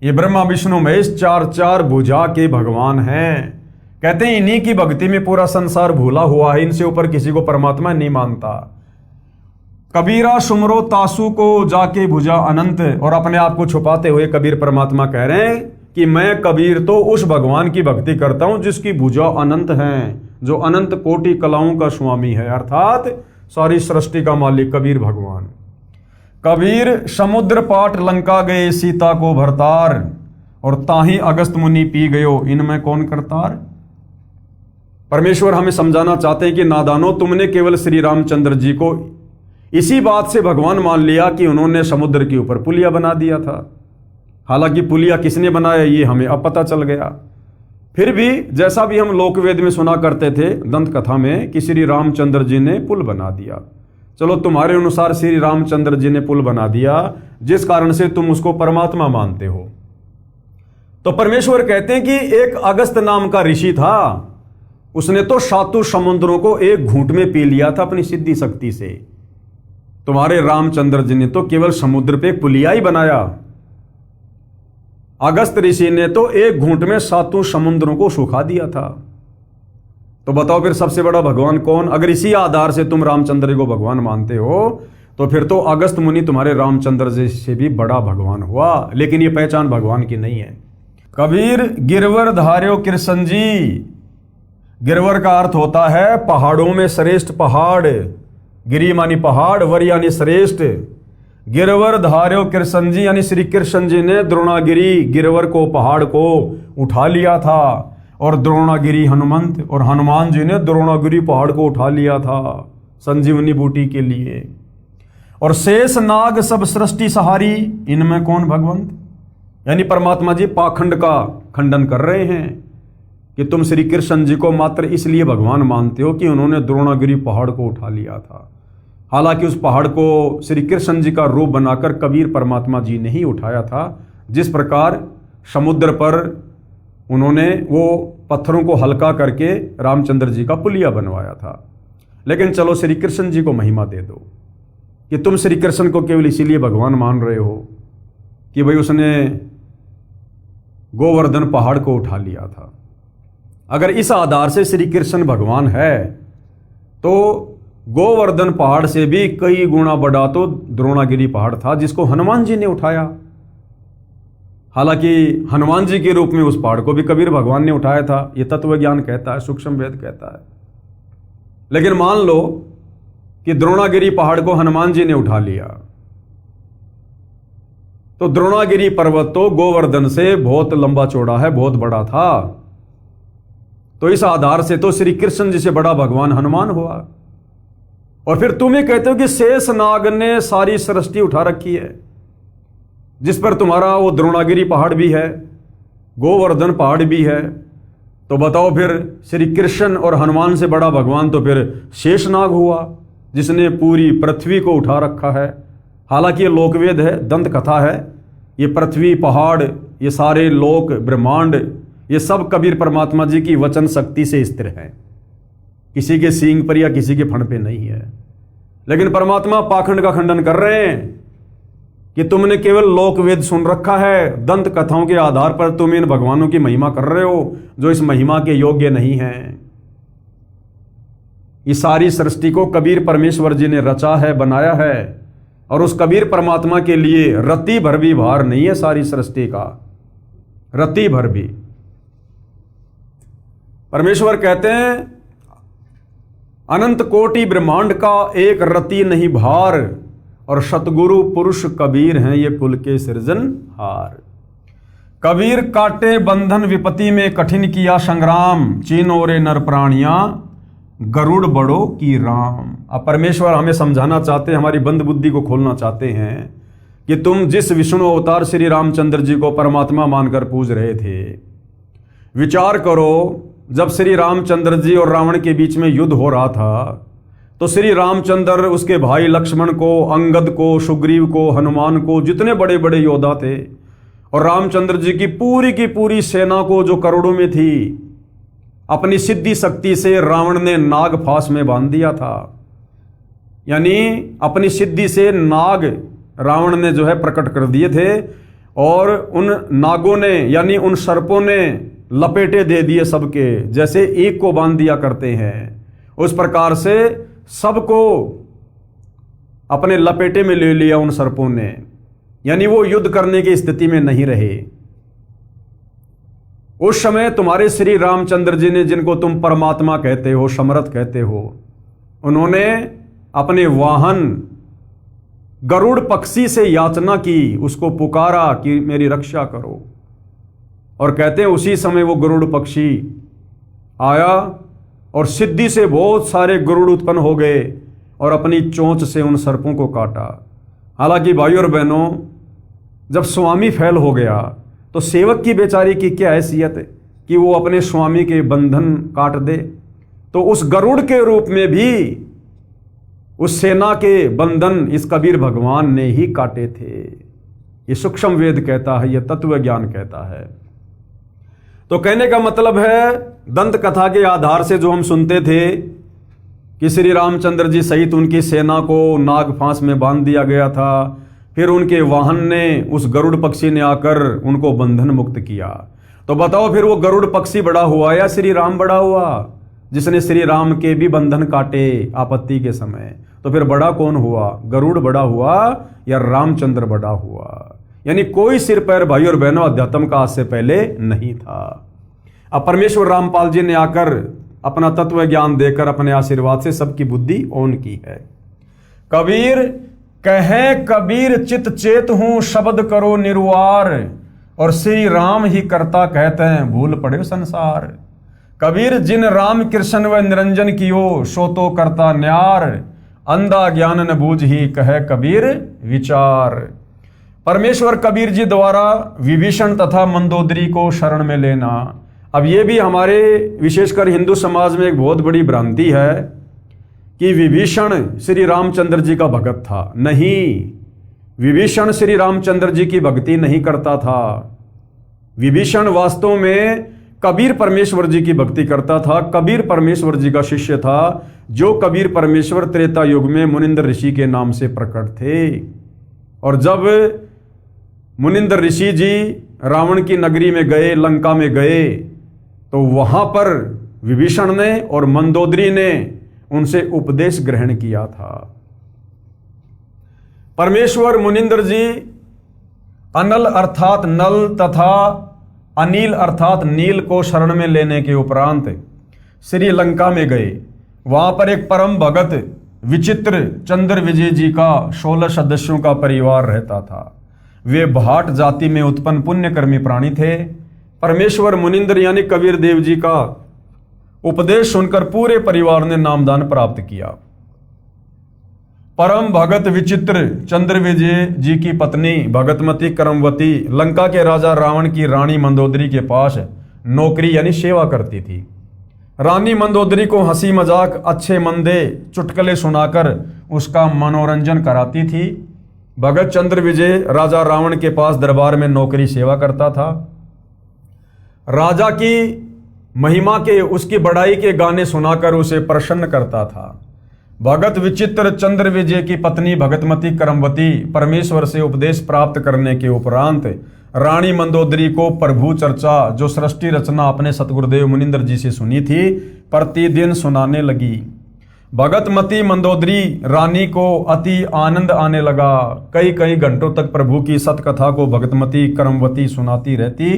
ये ब्रह्मा विष्णु महेश चार चार बुझा के भगवान हैं। कहते हैं इन्हीं की भक्ति में पूरा संसार भूला हुआ है, इनसे ऊपर किसी को परमात्मा नहीं मानता। कबीरा सुमरो तासु को जाके भुजा अनंत। और अपने आप को छुपाते हुए कबीर परमात्मा कह रहे हैं कि मैं कबीर तो उस भगवान की भक्ति करता हूं जिसकी भुजा अनंत है, जो अनंत कोटि कलाओं का स्वामी है, अर्थात सारी सृष्टि का मालिक कबीर भगवान। कबीर समुद्र पाट लंका गए सीता को भरतार। और ताही अगस्त मुनि पी गयो इनमें कौन करतार। परमेश्वर हमें समझाना चाहते हैं कि नादानो, तुमने केवल श्री रामचंद्र जी को इसी बात से भगवान मान लिया कि उन्होंने समुद्र के ऊपर पुलिया बना दिया था। हालांकि पुलिया किसने बनाया ये हमें अब पता चल गया। फिर भी जैसा भी हम लोकवेद में सुना करते थे दंत कथा में कि श्री रामचंद्र जी ने पुल बना दिया। चलो तुम्हारे अनुसार श्री रामचंद्र जी ने पुल बना दिया, जिस कारण से तुम उसको परमात्मा मानते हो। तो परमेश्वर कहते हैं कि एक अगस्त नाम का ऋषि था, उसने तो सातों समुद्रों को एक घूंट में पी लिया था अपनी सिद्धि शक्ति से। तुम्हारे रामचंद्र जी ने तो केवल समुद्र पे पुलिया ही बनाया। अगस्त ऋषि ने तो एक घूंट में सातों समुद्रों को सुखा दिया था। तो बताओ फिर सबसे बड़ा भगवान कौन। अगर इसी आधार से तुम रामचंद्र को भगवान मानते हो तो फिर तो अगस्त मुनि तुम्हारे रामचंद्र जी से भी बड़ा भगवान हुआ। लेकिन ये पहचान भगवान की नहीं है। कबीर गिरवर धार्यो कृष्ण जी। गिरवर का अर्थ होता है पहाड़ों में श्रेष्ठ पहाड़। गिरी मानी पहाड़, वर यानी श्रेष्ठ। गिरवर धार्यो कृष्ण जी यानी श्री कृष्ण जी ने द्रोणागिरी गिरवर को, पहाड़ को उठा लिया था। और द्रोणागिरी हनुमंत, और हनुमान जी ने द्रोणागिरी पहाड़ को उठा लिया था संजीवनी बूटी के लिए। और शेष नाग सब सृष्टि सहारी। इनमें कौन भगवंत यानी परमात्मा जी पाखंड का खंडन कर रहे हैं कि तुम श्री कृष्ण जी को मात्र इसलिए भगवान मानते हो कि उन्होंने द्रोणागिरी पहाड़ को उठा लिया था। हालांकि उस पहाड़ को श्री कृष्ण जी का रूप बनाकर कबीर परमात्मा जी ने ही उठाया था। जिस प्रकार समुद्र पर उन्होंने वो पत्थरों को हल्का करके रामचंद्र जी का पुलिया बनवाया था। लेकिन चलो श्री कृष्ण जी को महिमा दे दो कि तुम श्री कृष्ण को केवल इसीलिए भगवान मान रहे हो कि भाई उसने गोवर्धन पहाड़ को उठा लिया था। अगर इस आधार से श्री कृष्ण भगवान है तो गोवर्धन पहाड़ से भी कई गुना बड़ा तो द्रोणागिरी पहाड़ था जिसको हनुमान जी ने उठाया। हालांकि हनुमान जी के रूप में उस पहाड़ को भी कबीर भगवान ने उठाया था, ये तत्व ज्ञान कहता है, सूक्ष्म वेद कहता है। लेकिन मान लो कि द्रोणागिरी पहाड़ को हनुमान जी ने उठा लिया, तो द्रोणागिरी पर्वत तो गोवर्धन से बहुत लंबा चौड़ा है, बहुत बड़ा था। तो इस आधार से तो श्री कृष्ण जी से बड़ा भगवान हनुमान हुआ। और फिर तुम ये कहते हो कि शेष नाग ने सारी सृष्टि उठा रखी है, जिस पर तुम्हारा वो द्रोणागिरी पहाड़ भी है, गोवर्धन पहाड़ भी है। तो बताओ फिर श्री कृष्ण और हनुमान से बड़ा भगवान तो फिर शेषनाग हुआ जिसने पूरी पृथ्वी को उठा रखा है। हालांकि ये लोकवेद है, दंत कथा है। ये पृथ्वी, पहाड़, ये सारे लोक, ब्रह्मांड, ये सब कबीर परमात्मा जी की वचन शक्ति से स्थिर है, किसी के सींग पर या किसी के फण पे नहीं है। लेकिन परमात्मा पाखंड का खंडन कर रहे हैं कि तुमने केवल लोकवेद सुन रखा है, दंत कथाओं के आधार पर तुम इन भगवानों की महिमा कर रहे हो जो इस महिमा के योग्य नहीं हैं। इस सारी सृष्टि को कबीर परमेश्वर जी ने रचा है, बनाया है, और उस कबीर परमात्मा के लिए रत्ती भर भी भार नहीं है सारी सृष्टि का, रत्ती भर भी। परमेश्वर कहते हैं अनंत कोटि ब्रह्मांड का एक रत्ती नहीं भार, और सतगुरु पुरुष कबीर हैं ये कुल के सृजनहार। कबीर काटे बंधन विपत्ति में कठिन किया संग्राम, चीनोरे नर प्राणियां गरुड़ बड़ो की राम। अब परमेश्वर हमें समझाना चाहते हैं, हमारी बंद बुद्धि को खोलना चाहते हैं कि तुम जिस विष्णु अवतार श्री रामचंद्र जी को परमात्मा मानकर पूज रहे थे, विचार करो जब श्री रामचंद्र जी और रावण के बीच में युद्ध हो रहा था तो श्री रामचंद्र उसके भाई लक्ष्मण को, अंगद को, सुग्रीव को, हनुमान को, जितने बड़े बड़े योद्धा थे, और रामचंद्र जी की पूरी सेना को जो करोड़ों में थी, अपनी सिद्धि शक्ति से रावण ने नाग फांस में बांध दिया था। यानी अपनी सिद्धि से नाग रावण ने जो है प्रकट कर दिए थे और उन नागों ने यानी उन सर्पों ने लपेटे दे दिए सबके, जैसे एक को बांध दिया करते हैं उस प्रकार से सबको अपने लपेटे में ले लिया उन सर्पों ने। यानी वो युद्ध करने की स्थिति में नहीं रहे। उस समय तुम्हारे श्री रामचंद्र जी ने, जिनको तुम परमात्मा कहते हो, समर्थ कहते हो, उन्होंने अपने वाहन गरुड़ पक्षी से याचना की, उसको पुकारा कि मेरी रक्षा करो। और कहते हैं उसी समय वो गरुड़ पक्षी आया और सिद्धि से बहुत सारे गरुड़ उत्पन्न हो गए और अपनी चोंच से उन सर्पों को काटा। हालांकि भाइयों और बहनों, जब स्वामी फैल हो गया तो सेवक की बेचारी की क्या हैसियत है कि वो अपने स्वामी के बंधन काट दे। तो उस गरुड़ के रूप में भी उस सेना के बंधन इस कबीर भगवान ने ही काटे थे। ये सूक्ष्म वेद कहता है, ये तत्व ज्ञान कहता है। तो कहने का मतलब है, दंत कथा के आधार से जो हम सुनते थे कि श्री रामचंद्र जी सहित उनकी सेना को नाग फांस में बांध दिया गया था, फिर उनके वाहन ने, उस गरुड़ पक्षी ने आकर उनको बंधन मुक्त किया। तो बताओ फिर वो गरुड़ पक्षी बड़ा हुआ या श्री राम बड़ा हुआ, जिसने श्री राम के भी बंधन काटे आपत्ति के समय? तो फिर बड़ा कौन हुआ, गरुड़ बड़ा हुआ या रामचंद्र बड़ा हुआ? यानी कोई सिर पैर भाई और बहनों अध्यात्म का आज से पहले नहीं था। अब परमेश्वर रामपाल जी ने आकर अपना तत्व ज्ञान देकर अपने आशीर्वाद से सबकी बुद्धि ऑन की है। कबीर कहे कबीर चित चेत हूं शब्द करो निर्वार, और श्री राम ही करता कहते हैं भूल पड़े संसार। कबीर जिन राम कृष्ण व निरंजन कियो सो तो करता न्यार, अंधा ज्ञान न बूझ ही कहे कबीर विचार। परमेश्वर कबीर जी द्वारा विभीषण तथा मंदोदरी को शरण में लेना। अब ये भी हमारे विशेषकर हिंदू समाज में एक बहुत बड़ी भ्रांति है कि विभीषण श्री रामचंद्र जी का भगत था। नहीं, विभीषण श्री रामचंद्र जी की भक्ति नहीं करता था। विभीषण वास्तव में कबीर परमेश्वर जी की भक्ति करता था। कबीर परमेश्वर जी का शिष्य था, जो कबीर परमेश्वर त्रेता युग में मुनिंदर ऋषि के नाम से प्रकट थे। और जब मुनिंदर ऋषि जी रावण की नगरी में गए, लंका में गए, तो वहां पर विभीषण ने और मंदोदरी ने उनसे उपदेश ग्रहण किया था। परमेश्वर मुनिंदर जी अनल अर्थात नल तथा अनिल अर्थात नील को शरण में लेने के उपरांत श्री लंका में गए। वहां पर एक परम भगत विचित्र चंद्र विजय जी का 16 सदस्यों का परिवार रहता था। वे भाट जाति में उत्पन्न पुण्यकर्मी प्राणी थे। परमेश्वर मुनिंदर यानी कबीर देव जी का उपदेश सुनकर पूरे परिवार ने नामदान प्राप्त किया। परम भगत विचित्र चंद्र विजय जी की पत्नी भगतमती करमवती लंका के राजा रावण की रानी मंदोदरी के पास नौकरी यानी सेवा करती थी। रानी मंदोदरी को हंसी मजाक, अच्छे मंदे चुटकुले सुनाकर उसका मनोरंजन कराती थी। भगत चंद्र विजय राजा रावण के पास दरबार में नौकरी सेवा करता था। राजा की महिमा के, उसकी बड़ाई के गाने सुनाकर उसे प्रसन्न करता था। भगत विचित्र चंद्र विजय की पत्नी भगतमती करमवती परमेश्वर से उपदेश प्राप्त करने के उपरांत रानी मंदोदरी को प्रभु चर्चा, जो सृष्टि रचना अपने सतगुरुदेव मुनिंदर जी से सुनी थी, प्रतिदिन सुनाने लगी। भगतमती मंदोदरी रानी को अति आनंद आने लगा। कई कई घंटों तक प्रभु की सतकथा को भगतमती करमवती सुनाती रहती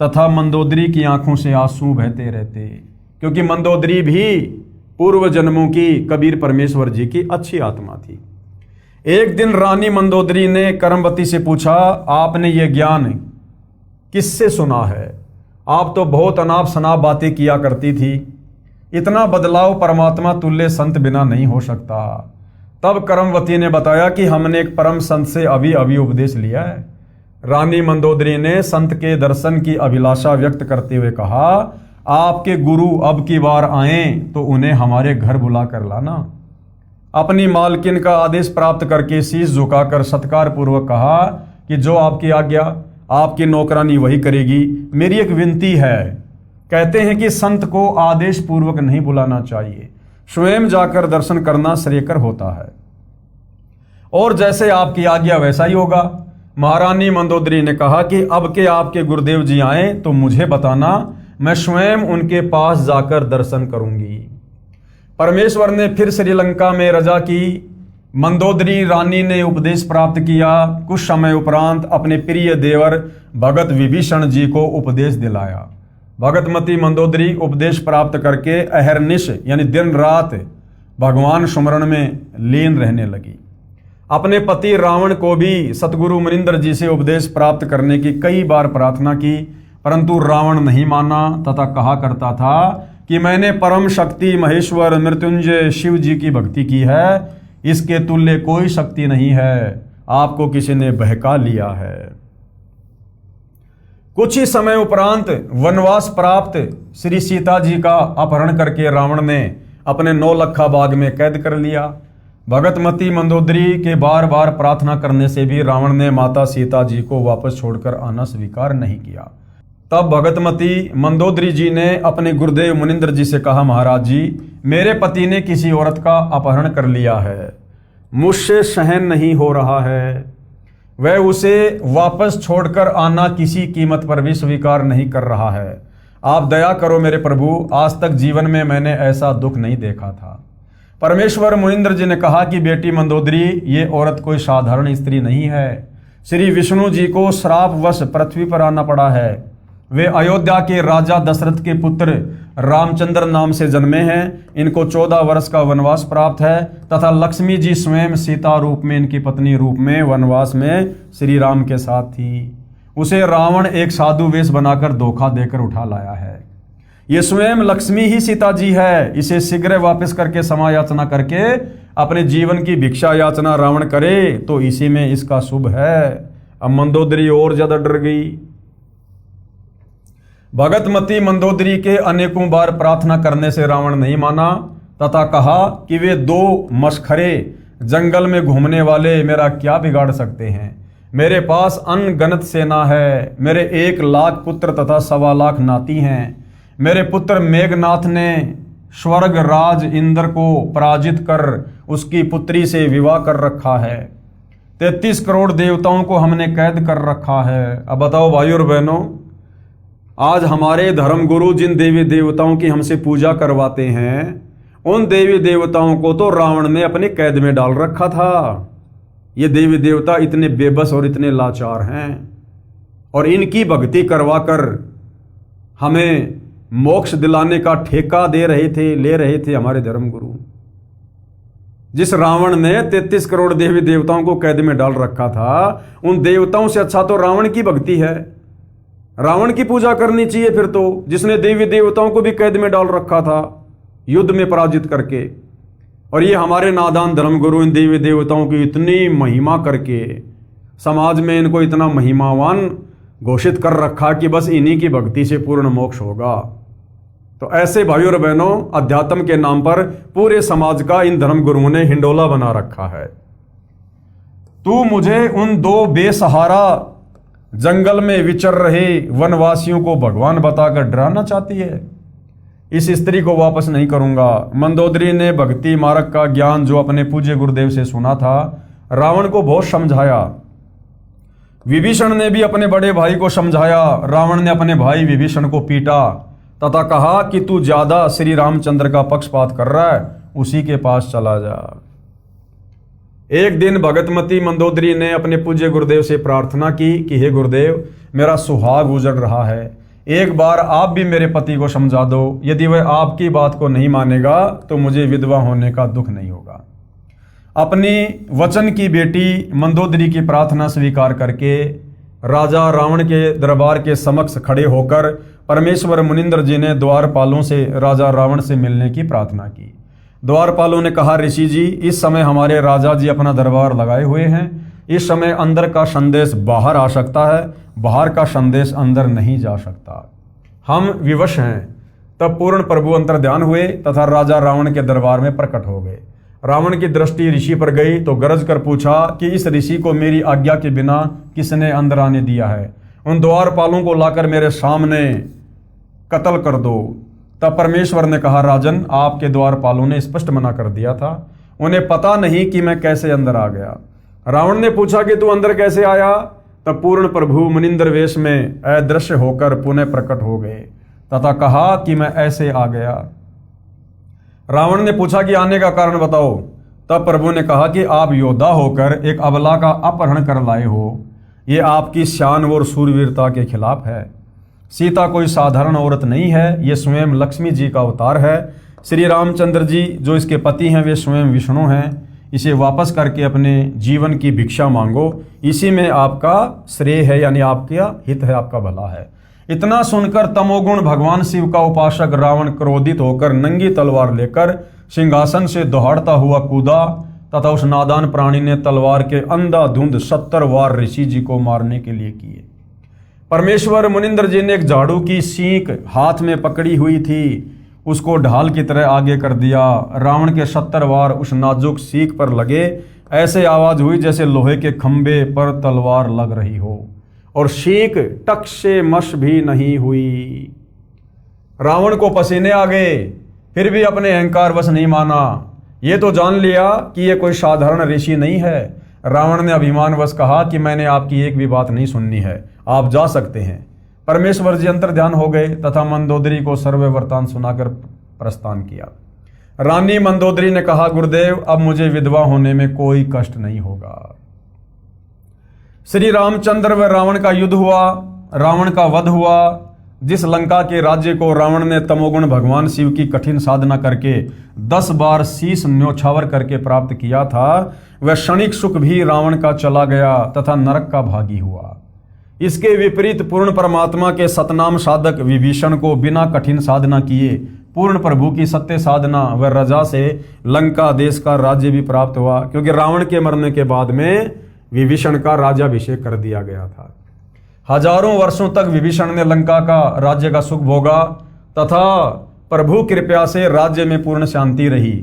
तथा मंदोदरी की आंखों से आंसू बहते रहते, क्योंकि मंदोदरी भी पूर्व जन्मों की कबीर परमेश्वर जी की अच्छी आत्मा थी। एक दिन रानी मंदोदरी ने करमवती से पूछा, आपने ये ज्ञान किससे सुना है? आप तो बहुत अनाप शनाप बातें किया करती थी। इतना बदलाव परमात्मा तुल्य संत बिना नहीं हो सकता। तब करमवती ने बताया कि हमने एक परम संत से अभी अभी उपदेश लिया है। रानी मंदोदरी ने संत के दर्शन की अभिलाषा व्यक्त करते हुए कहा, आपके गुरु अब की बार आएं तो उन्हें हमारे घर बुला कर लाना। अपनी मालकिन का आदेश प्राप्त करके शीश झुकाकर सत्कार पूर्वक कहा कि जो आपकी आज्ञा, आपकी नौकरानी वही करेगी। मेरी एक विनती है, कहते हैं कि संत को आदेश पूर्वक नहीं बुलाना चाहिए, स्वयं जाकर दर्शन करना श्रेयकर होता है। और जैसे आपकी आज्ञा वैसा ही होगा। महारानी मंदोदरी ने कहा कि अब के आपके गुरुदेव जी आए तो मुझे बताना, मैं स्वयं उनके पास जाकर दर्शन करूंगी। परमेश्वर ने फिर श्रीलंका में रजा की। मंदोदरी रानी ने उपदेश प्राप्त किया। कुछ समय उपरांत अपने प्रिय देवर भगत विभीषण जी को उपदेश दिलाया। भगतमती मंदोदरी उपदेश प्राप्त करके अहरनिश यानी दिन रात भगवान स्मरण में लीन रहने लगी। अपने पति रावण को भी सतगुरु मुनिंदर जी से उपदेश प्राप्त करने की कई बार प्रार्थना की, परंतु रावण नहीं माना तथा कहा करता था कि मैंने परम शक्ति महेश्वर मृत्युंजय शिव जी की भक्ति की है, इसके तुल्य कोई शक्ति नहीं है, आपको किसी ने बहका लिया है। कुछ ही समय उपरांत वनवास प्राप्त श्री सीता जी का अपहरण करके रावण ने अपने 9 लखा बाग में कैद कर लिया। भगतमती मंदोदरी के बार बार प्रार्थना करने से भी रावण ने माता सीता जी को वापस छोड़कर आना स्वीकार नहीं किया। तब भगतमती मंदोदरी जी ने अपने गुरुदेव मुनिंदर जी से कहा, महाराज जी, मेरे पति ने किसी औरत का अपहरण कर लिया है, मुझसे सहन नहीं हो रहा है, वह उसे वापस छोड़कर आना किसी कीमत पर भी स्वीकार नहीं कर रहा है। आप दया करो मेरे प्रभु, आज तक जीवन में मैंने ऐसा दुख नहीं देखा था। परमेश्वर मुनिंदर जी ने कहा कि बेटी मंदोदरी, ये औरत कोई साधारण स्त्री नहीं है। श्री विष्णु जी को श्रापवश पृथ्वी पर आना पड़ा है। वे अयोध्या के राजा दशरथ के पुत्र रामचंद्र नाम से जन्मे हैं। इनको 14 वर्ष का वनवास प्राप्त है तथा लक्ष्मी जी स्वयं सीता रूप में इनकी पत्नी रूप में वनवास में श्री राम के साथ थी। उसे रावण एक साधु वेश बनाकर धोखा देकर उठा लाया है। ये स्वयं लक्ष्मी ही सीता जी है। इसे शीघ्र वापस करके क्षमा याचना करके अपने जीवन की भिक्षा याचना रावण करे तो इसी में इसका शुभ है। अब मंदोदरी और ज्यादा डर गई। भगतमती मंदोदरी के अनेकों बार प्रार्थना करने से रावण नहीं माना तथा कहा कि वे 2 मशखरे जंगल में घूमने वाले मेरा क्या बिगाड़ सकते हैं। मेरे पास अनगनत सेना है, मेरे 1 लाख पुत्र तथा 1.25 लाख नाती हैं। मेरे पुत्र मेघनाथ ने स्वर्ग राज इंद्र को पराजित कर उसकी पुत्री से विवाह कर रखा है। 33 करोड़ देवताओं को हमने कैद कर रखा है। अब बताओ भाई और बहनों, आज हमारे धर्म गुरु जिन देवी देवताओं की हमसे पूजा करवाते हैं, उन देवी देवताओं को तो रावण ने अपने कैद में डाल रखा था। ये देवी देवता इतने बेबस और इतने लाचार हैं और इनकी भक्ति करवाकर हमें मोक्ष दिलाने का ठेका ले रहे थे हमारे धर्म गुरु। जिस रावण ने 33 करोड़ देवी देवताओं को कैद में डाल रखा था, उन देवताओं से अच्छा तो रावण की भक्ति है। रावण की पूजा करनी चाहिए फिर तो, जिसने देवी देवताओं को भी कैद में डाल रखा था युद्ध में पराजित करके। और ये हमारे नादान धर्मगुरु इन देवी देवताओं की इतनी महिमा करके समाज में इनको इतना महिमावान घोषित कर रखा कि बस इन्हीं की भक्ति से पूर्ण मोक्ष होगा। तो ऐसे भाइयों और बहनों, अध्यात्म के नाम पर पूरे समाज का इन धर्मगुरुओं ने हिंडोला बना रखा है। तू मुझे उन 2 बेसहारा जंगल में विचर रहे वनवासियों को भगवान बताकर डराना चाहती है। इस स्त्री को वापस नहीं करूंगा। मंदोदरी ने भक्ति मार्ग का ज्ञान जो अपने पूज्य गुरुदेव से सुना था, रावण को बहुत समझाया। विभीषण ने भी अपने बड़े भाई को समझाया। रावण ने अपने भाई विभीषण को पीटा तथा कहा कि तू ज्यादा श्री रामचंद्र का पक्षपात कर रहा है, उसी के पास चला जा। एक दिन भगतमती मंदोदरी ने अपने पूज्य गुरुदेव से प्रार्थना की कि हे गुरुदेव, मेरा सुहाग उजड़ रहा है, एक बार आप भी मेरे पति को समझा दो। यदि वह आपकी बात को नहीं मानेगा तो मुझे विधवा होने का दुख नहीं होगा। अपनी वचन की बेटी मंदोदरी की प्रार्थना स्वीकार करके राजा रावण के दरबार के समक्ष खड़े होकर परमेश्वर मुनिंद्र जी ने द्वारपालों से राजा रावण से मिलने की प्रार्थना की। द्वारपालों ने कहा, ऋषि जी, इस समय हमारे राजा जी अपना दरबार लगाए हुए हैं। इस समय अंदर का संदेश बाहर आ सकता है, बाहर का संदेश अंदर नहीं जा सकता। हम विवश हैं। तब पूर्ण प्रभु अंतर्ध्यान हुए तथा राजा रावण के दरबार में प्रकट हो गए। रावण की दृष्टि ऋषि पर गई तो गरज कर पूछा कि इस ऋषि को मेरी आज्ञा के बिना किसने अंदर आने दिया है? उन द्वारपालों को लाकर मेरे सामने कत्ल कर दो। तब परमेश्वर ने कहा, राजन, आपके द्वारपालों ने स्पष्ट मना कर दिया था। उन्हें पता नहीं कि मैं कैसे अंदर आ गया। रावण ने पूछा कि तू अंदर कैसे आया? तब पूर्ण प्रभु मुनिंद्र वेश में अदृश्य होकर पुनः प्रकट हो गए तथा कहा कि मैं ऐसे आ गया। रावण ने पूछा कि आने का कारण बताओ। तब प्रभु ने कहा कि आप योद्धा होकर एक अबला का अपहरण कर लाए हो। ये आपकी शान और शूरवीरता के खिलाफ है। सीता कोई साधारण औरत नहीं है, ये स्वयं लक्ष्मी जी का अवतार है। श्री रामचंद्र जी जो इसके पति हैं वे स्वयं विष्णु हैं। इसे वापस करके अपने जीवन की भिक्षा मांगो, इसी में आपका श्रेय है, यानी आपका हित है, आपका भला है। इतना सुनकर तमोगुण भगवान शिव का उपासक रावण क्रोधित होकर नंगी तलवार लेकर सिंहासन से दौड़ता हुआ कूदा तथा उस नादान प्राणी ने तलवार के अंधाधुंध 70 वार ऋषि जी को मारने के लिए किए। परमेश्वर मुनिंद्र जी ने एक झाड़ू की सींक हाथ में पकड़ी हुई थी, उसको ढाल की तरह आगे कर दिया। रावण के 70 वार उस नाजुक सींक पर लगे। ऐसे आवाज हुई जैसे लोहे के खंभे पर तलवार लग रही हो, और सींक टक से मश भी नहीं हुई। रावण को पसीने आ गए, फिर भी अपने अहंकार वश नहीं माना। ये तो जान लिया कि ये कोई साधारण ऋषि नहीं है। रावण ने अभिमान वश कहा कि मैंने आपकी एक भी बात नहीं सुननी है, आप जा सकते हैं। परमेश्वर जी अंतर्ध्यान हो गए तथा मंदोदरी को सर्व वृत्तांत सुनाकर प्रस्थान किया। रानी मंदोदरी ने कहा, गुरुदेव, अब मुझे विधवा होने में कोई कष्ट नहीं होगा। श्री रामचंद्र व रावण का युद्ध हुआ, रावण का वध हुआ। जिस लंका के राज्य को रावण ने तमोगुण भगवान शिव की कठिन साधना करके 10 बार शीश न्योछावर करके प्राप्त किया था, वह क्षणिक सुख भी रावण का चला गया तथा नरक का भागी हुआ। इसके विपरीत पूर्ण परमात्मा के सतनाम साधक विभीषण को बिना कठिन साधना किए पूर्ण प्रभु की सत्य साधना व रजा से लंका देश का राज्य भी प्राप्त हुआ, क्योंकि रावण के मरने के बाद में विभीषण का राज्याभिषेक कर दिया गया था। हजारों वर्षों तक विभीषण ने लंका का राज्य का सुख भोगा तथा प्रभु कृपया से राज्य में पूर्ण शांति रही।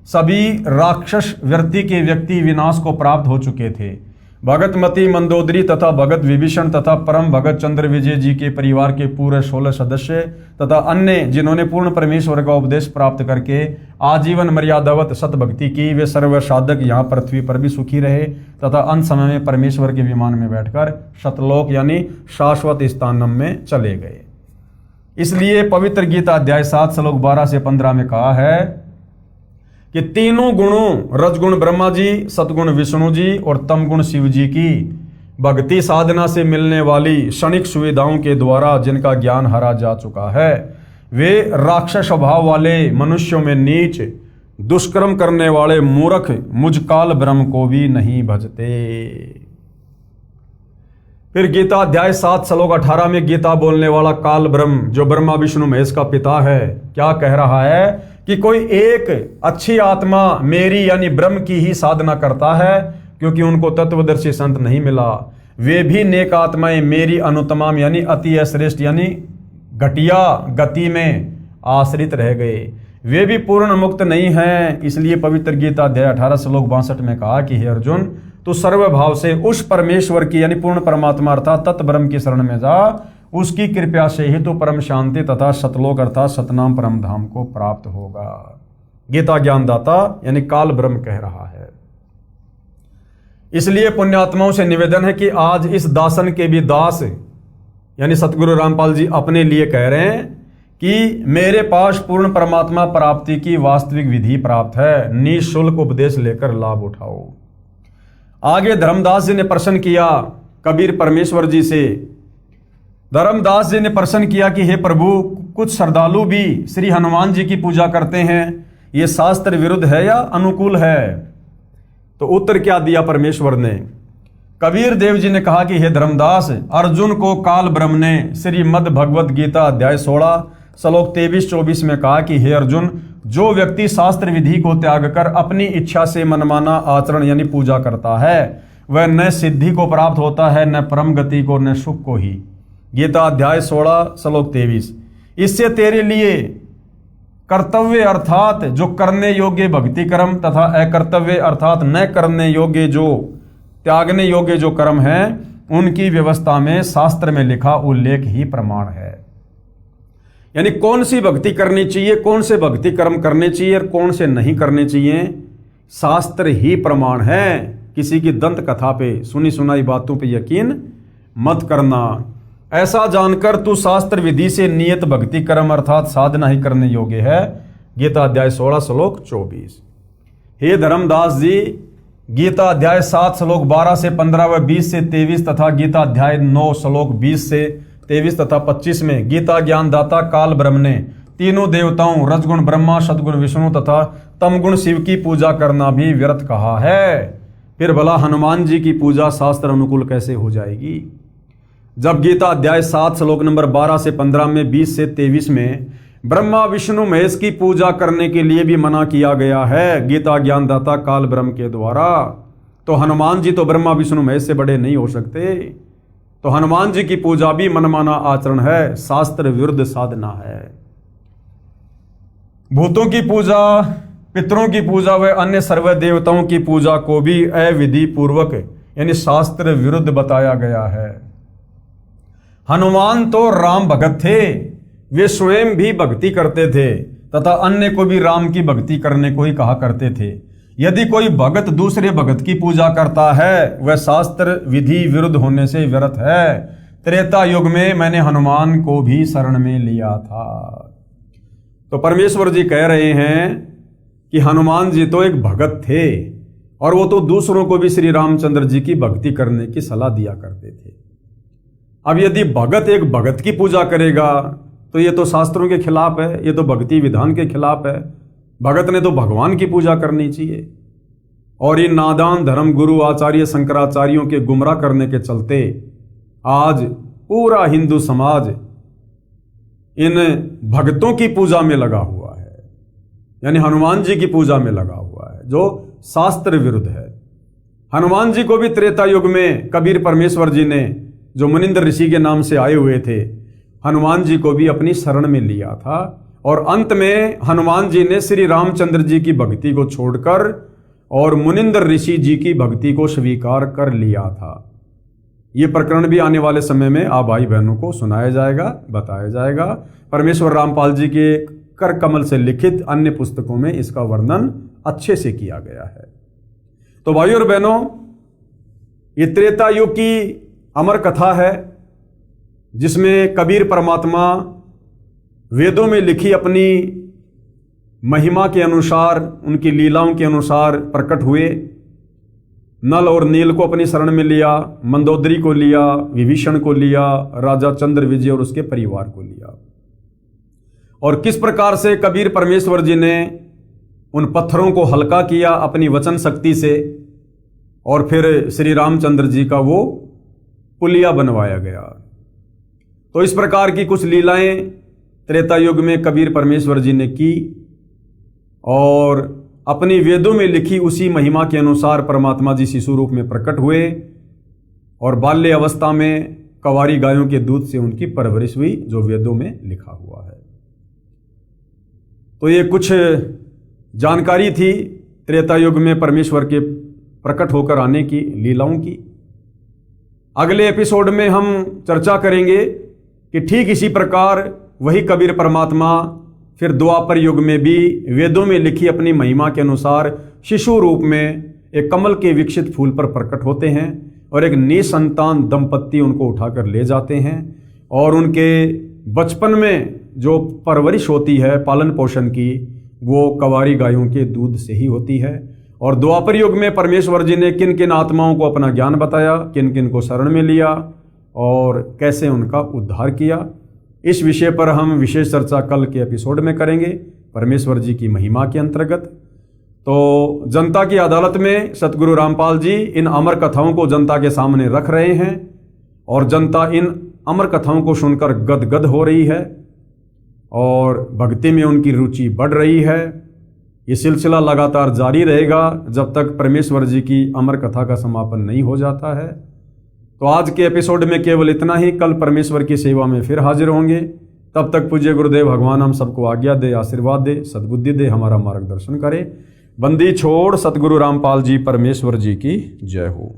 सभी राक्षस व्यक्ति विनाश को प्राप्त हो चुके थे। भगतमती मंदोदरी तथा भगत विभीषण तथा परम भगत चंद्र विजय जी के परिवार के पूरे 16 सदस्य तथा अन्य जिन्होंने पूर्ण परमेश्वर का उपदेश प्राप्त करके आजीवन मर्यादावत सतभक्ति की, वे सर्व साधक यहाँ पृथ्वी पर भी सुखी रहे तथा अंत समय में परमेश्वर के विमान में बैठकर सतलोक यानी शाश्वत स्थानम में चले गए। इसलिए पवित्र गीता अध्याय 7 श्लोक 12 से 15 में कहा है कि तीनों गुणों रजगुण ब्रह्मा जी, सतगुण विष्णु जी और तमगुण शिव जी की भक्ति साधना से मिलने वाली क्षणिक सुविधाओं के द्वारा जिनका ज्ञान हरा जा चुका है, वे राक्षस स्वभाव वाले मनुष्यों में नीच दुष्कर्म करने वाले मूर्ख मुझकाल ब्रह्म को भी नहीं भजते। फिर गीता अध्याय 7 श्लोक 18 में गीता बोलने वाला काल ब्रह्म जो ब्रह्मा विष्णु महेश का पिता है, क्या कह रहा है कि कोई एक अच्छी आत्मा मेरी यानी ब्रह्म की ही साधना करता है, क्योंकि उनको तत्वदर्शी संत नहीं मिला। वे भी नेक आत्माएं मेरी अनुत्तम यानी अति श्रेष्ठ यानी घटिया गति में आश्रित रह गए। वे भी पूर्ण मुक्त नहीं हैं। इसलिए पवित्र गीता अध्याय 18 श्लोक 62 में कहा कि हे अर्जुन, तू सर्वभाव से उस परमेश्वर की यानी पूर्ण परमात्मा अर्थात तत् ब्रह्म की शरण में जा। उसकी कृपा से ही तो परम शांति तथा सतलोक अर्थात सतनाम परम धाम को प्राप्त होगा। गीता ज्ञानदाता यानी काल ब्रह्म कह रहा है। इसलिए पुण्यात्माओं से निवेदन है कि आज इस दासन के भी दास यानी सतगुरु रामपाल जी अपने लिए कह रहे हैं कि मेरे पास पूर्ण परमात्मा प्राप्ति की वास्तविक विधि प्राप्त है, निःशुल्क उपदेश लेकर लाभ उठाओ। आगे धर्मदास जी ने प्रश्न किया कबीर परमेश्वर जी से। धर्मदास जी ने प्रश्न किया कि हे प्रभु, कुछ श्रद्धालु भी श्री हनुमान जी की पूजा करते हैं, ये शास्त्र विरुद्ध है या अनुकूल है? तो उत्तर क्या दिया परमेश्वर ने? कबीर देव जी ने कहा कि हे धर्मदास, अर्जुन को काल ब्रह्म ने श्रीमद् भगवत गीता अध्याय 16 श्लोक 23-24 में कहा कि हे अर्जुन, जो व्यक्ति शास्त्र विधि को त्याग कर अपनी इच्छा से मनमाना आचरण यानी पूजा करता है, वह न सिद्धि को प्राप्त होता है, न परम गति को, न सुख को ही। गीता अध्याय 16 श्लोक 23। इससे तेरे लिए कर्तव्य अर्थात जो करने योग्य भक्ति कर्म तथा अकर्तव्य अर्थात न करने योग्य जो त्यागने योग्य जो कर्म है, उनकी व्यवस्था में शास्त्र में लिखा उल्लेख ही प्रमाण है। यानी कौन सी भक्ति करनी चाहिए, कौन से भक्ति कर्म करने चाहिए और कौन से नहीं करने चाहिए, शास्त्र ही प्रमाण है। किसी की दंत कथा पे, सुनी सुनाई बातों पे यकीन मत करना। ऐसा जानकर तू शास्त्र विधि से नियत भक्ति कर्म अर्थात साधना ही करने योग्य है। गीता अध्याय 16 श्लोक 24। हे धर्मदास जी, गीता अध्याय 7 श्लोक 12 से 15 व 20 से 23 तथा गीता अध्याय 9 श्लोक 20 से 23 तथा 25 में गीता ज्ञानदाता काल ब्रह्म ने तीनों देवताओं रजगुण ब्रह्मा, सदगुण विष्णु तथा तमगुण शिव की पूजा करना भी व्यर्थ कहा है। फिर भला हनुमान जी की पूजा शास्त्र अनुकूल कैसे हो जाएगी? जब गीता अध्याय 7 श्लोक नंबर 12 से 15 में 20 से 23 में ब्रह्मा विष्णु महेश की पूजा करने के लिए भी मना किया गया है गीता ज्ञानदाता काल ब्रह्म के द्वारा, तो हनुमान जी तो ब्रह्मा विष्णु महेश से बड़े नहीं हो सकते। तो हनुमान जी की पूजा भी मनमाना आचरण है, शास्त्र विरुद्ध साधना है। भूतों की पूजा, पितरों की पूजा व अन्य सर्व देवताओं की पूजा को भी अविधि पूर्वक यानी शास्त्र विरुद्ध बताया गया है। हनुमान तो राम भगत थे, वे स्वयं भी भक्ति करते थे तथा अन्य को भी राम की भक्ति करने को ही कहा करते थे। यदि कोई भगत दूसरे भगत की पूजा करता है, वह शास्त्र विधि विरुद्ध होने से व्यर्थ है। त्रेता युग में मैंने हनुमान को भी शरण में लिया था। तो परमेश्वर जी कह रहे हैं कि हनुमान जी तो एक भगत थे और वो तो दूसरों को भी श्री रामचंद्र जी की भक्ति करने की सलाह दिया करते थे। अब यदि भगत एक भगत की पूजा करेगा तो ये तो शास्त्रों के खिलाफ है, ये तो भक्ति विधान के खिलाफ है। भगत ने तो भगवान की पूजा करनी चाहिए। और इन नादान धर्म गुरु आचार्य शंकराचार्यों के गुमराह करने के चलते आज पूरा हिंदू समाज इन भक्तों की पूजा में लगा हुआ है, यानी हनुमान जी की पूजा में लगा हुआ है, जो शास्त्र विरुद्ध है। हनुमान जी को भी त्रेता युग में कबीर परमेश्वर जी ने, जो मुनिंद्र ऋषि के नाम से आए हुए थे, हनुमान जी को भी अपनी शरण में लिया था। और अंत में हनुमान जी ने श्री रामचंद्र जी की भक्ति को छोड़कर और मुनिंद्र ऋषि जी की भक्ति को स्वीकार कर लिया था। ये प्रकरण भी आने वाले समय में आप भाई बहनों को सुनाया जाएगा, बताया जाएगा। परमेश्वर रामपाल जी के कर कमल से लिखित अन्य पुस्तकों में इसका वर्णन अच्छे से किया गया है। तो भाइयों और बहनों, ये त्रेता युग की अमर कथा है जिसमें कबीर परमात्मा वेदों में लिखी अपनी महिमा के अनुसार, उनकी लीलाओं के अनुसार प्रकट हुए। नल और नील को अपनी शरण में लिया, मंदोदरी को लिया, विभीषण को लिया, राजा चंद्र विजय और उसके परिवार को लिया। और किस प्रकार से कबीर परमेश्वर जी ने उन पत्थरों को हल्का किया अपनी वचन शक्ति से, और फिर श्री रामचंद्र जी का वो पुलिया बनवाया गया। तो इस प्रकार की कुछ लीलाएं त्रेता युग में कबीर परमेश्वर जी ने की और अपनी वेदों में लिखी उसी महिमा के अनुसार परमात्मा जी शिशु रूप में प्रकट हुए और बाल्य अवस्था में कवारी गायों के दूध से उनकी परवरिश हुई, जो वेदों में लिखा हुआ है। तो ये कुछ जानकारी थी त्रेता युग में परमेश्वर के प्रकट होकर आने की लीलाओं की। अगले एपिसोड में हम चर्चा करेंगे कि ठीक इसी प्रकार वही कबीर परमात्मा फिर द्वापर युग में भी वेदों में लिखी अपनी महिमा के अनुसार शिशु रूप में एक कमल के विकसित फूल पर प्रकट होते हैं और एक निसंतान दंपत्ति उनको उठाकर ले जाते हैं और उनके बचपन में जो परवरिश होती है पालन पोषण की, वो कवारी गायों के दूध से ही होती है। और द्वापर युग में परमेश्वर जी ने किन किन आत्माओं को अपना ज्ञान बताया, किन किन को शरण में लिया और कैसे उनका उद्धार किया, इस विषय पर हम विशेष चर्चा कल के एपिसोड में करेंगे परमेश्वर जी की महिमा के अंतर्गत। तो जनता की अदालत में सतगुरु रामपाल जी इन अमर कथाओं को जनता के सामने रख रहे हैं और जनता इन अमर कथाओं को सुनकर गदगद हो रही है और भक्ति में उनकी रुचि बढ़ रही है। ये सिलसिला लगातार जारी रहेगा जब तक परमेश्वर जी की अमर कथा का समापन नहीं हो जाता है। तो आज के एपिसोड में केवल इतना ही। कल परमेश्वर की सेवा में फिर हाजिर होंगे। तब तक पूज्य गुरुदेव भगवान हम सबको आज्ञा दे, आशीर्वाद दे, सद्बुद्धि दे, हमारा मार्गदर्शन करे। बंदी छोड़ सतगुरु रामपाल जी परमेश्वर जी की जय हो।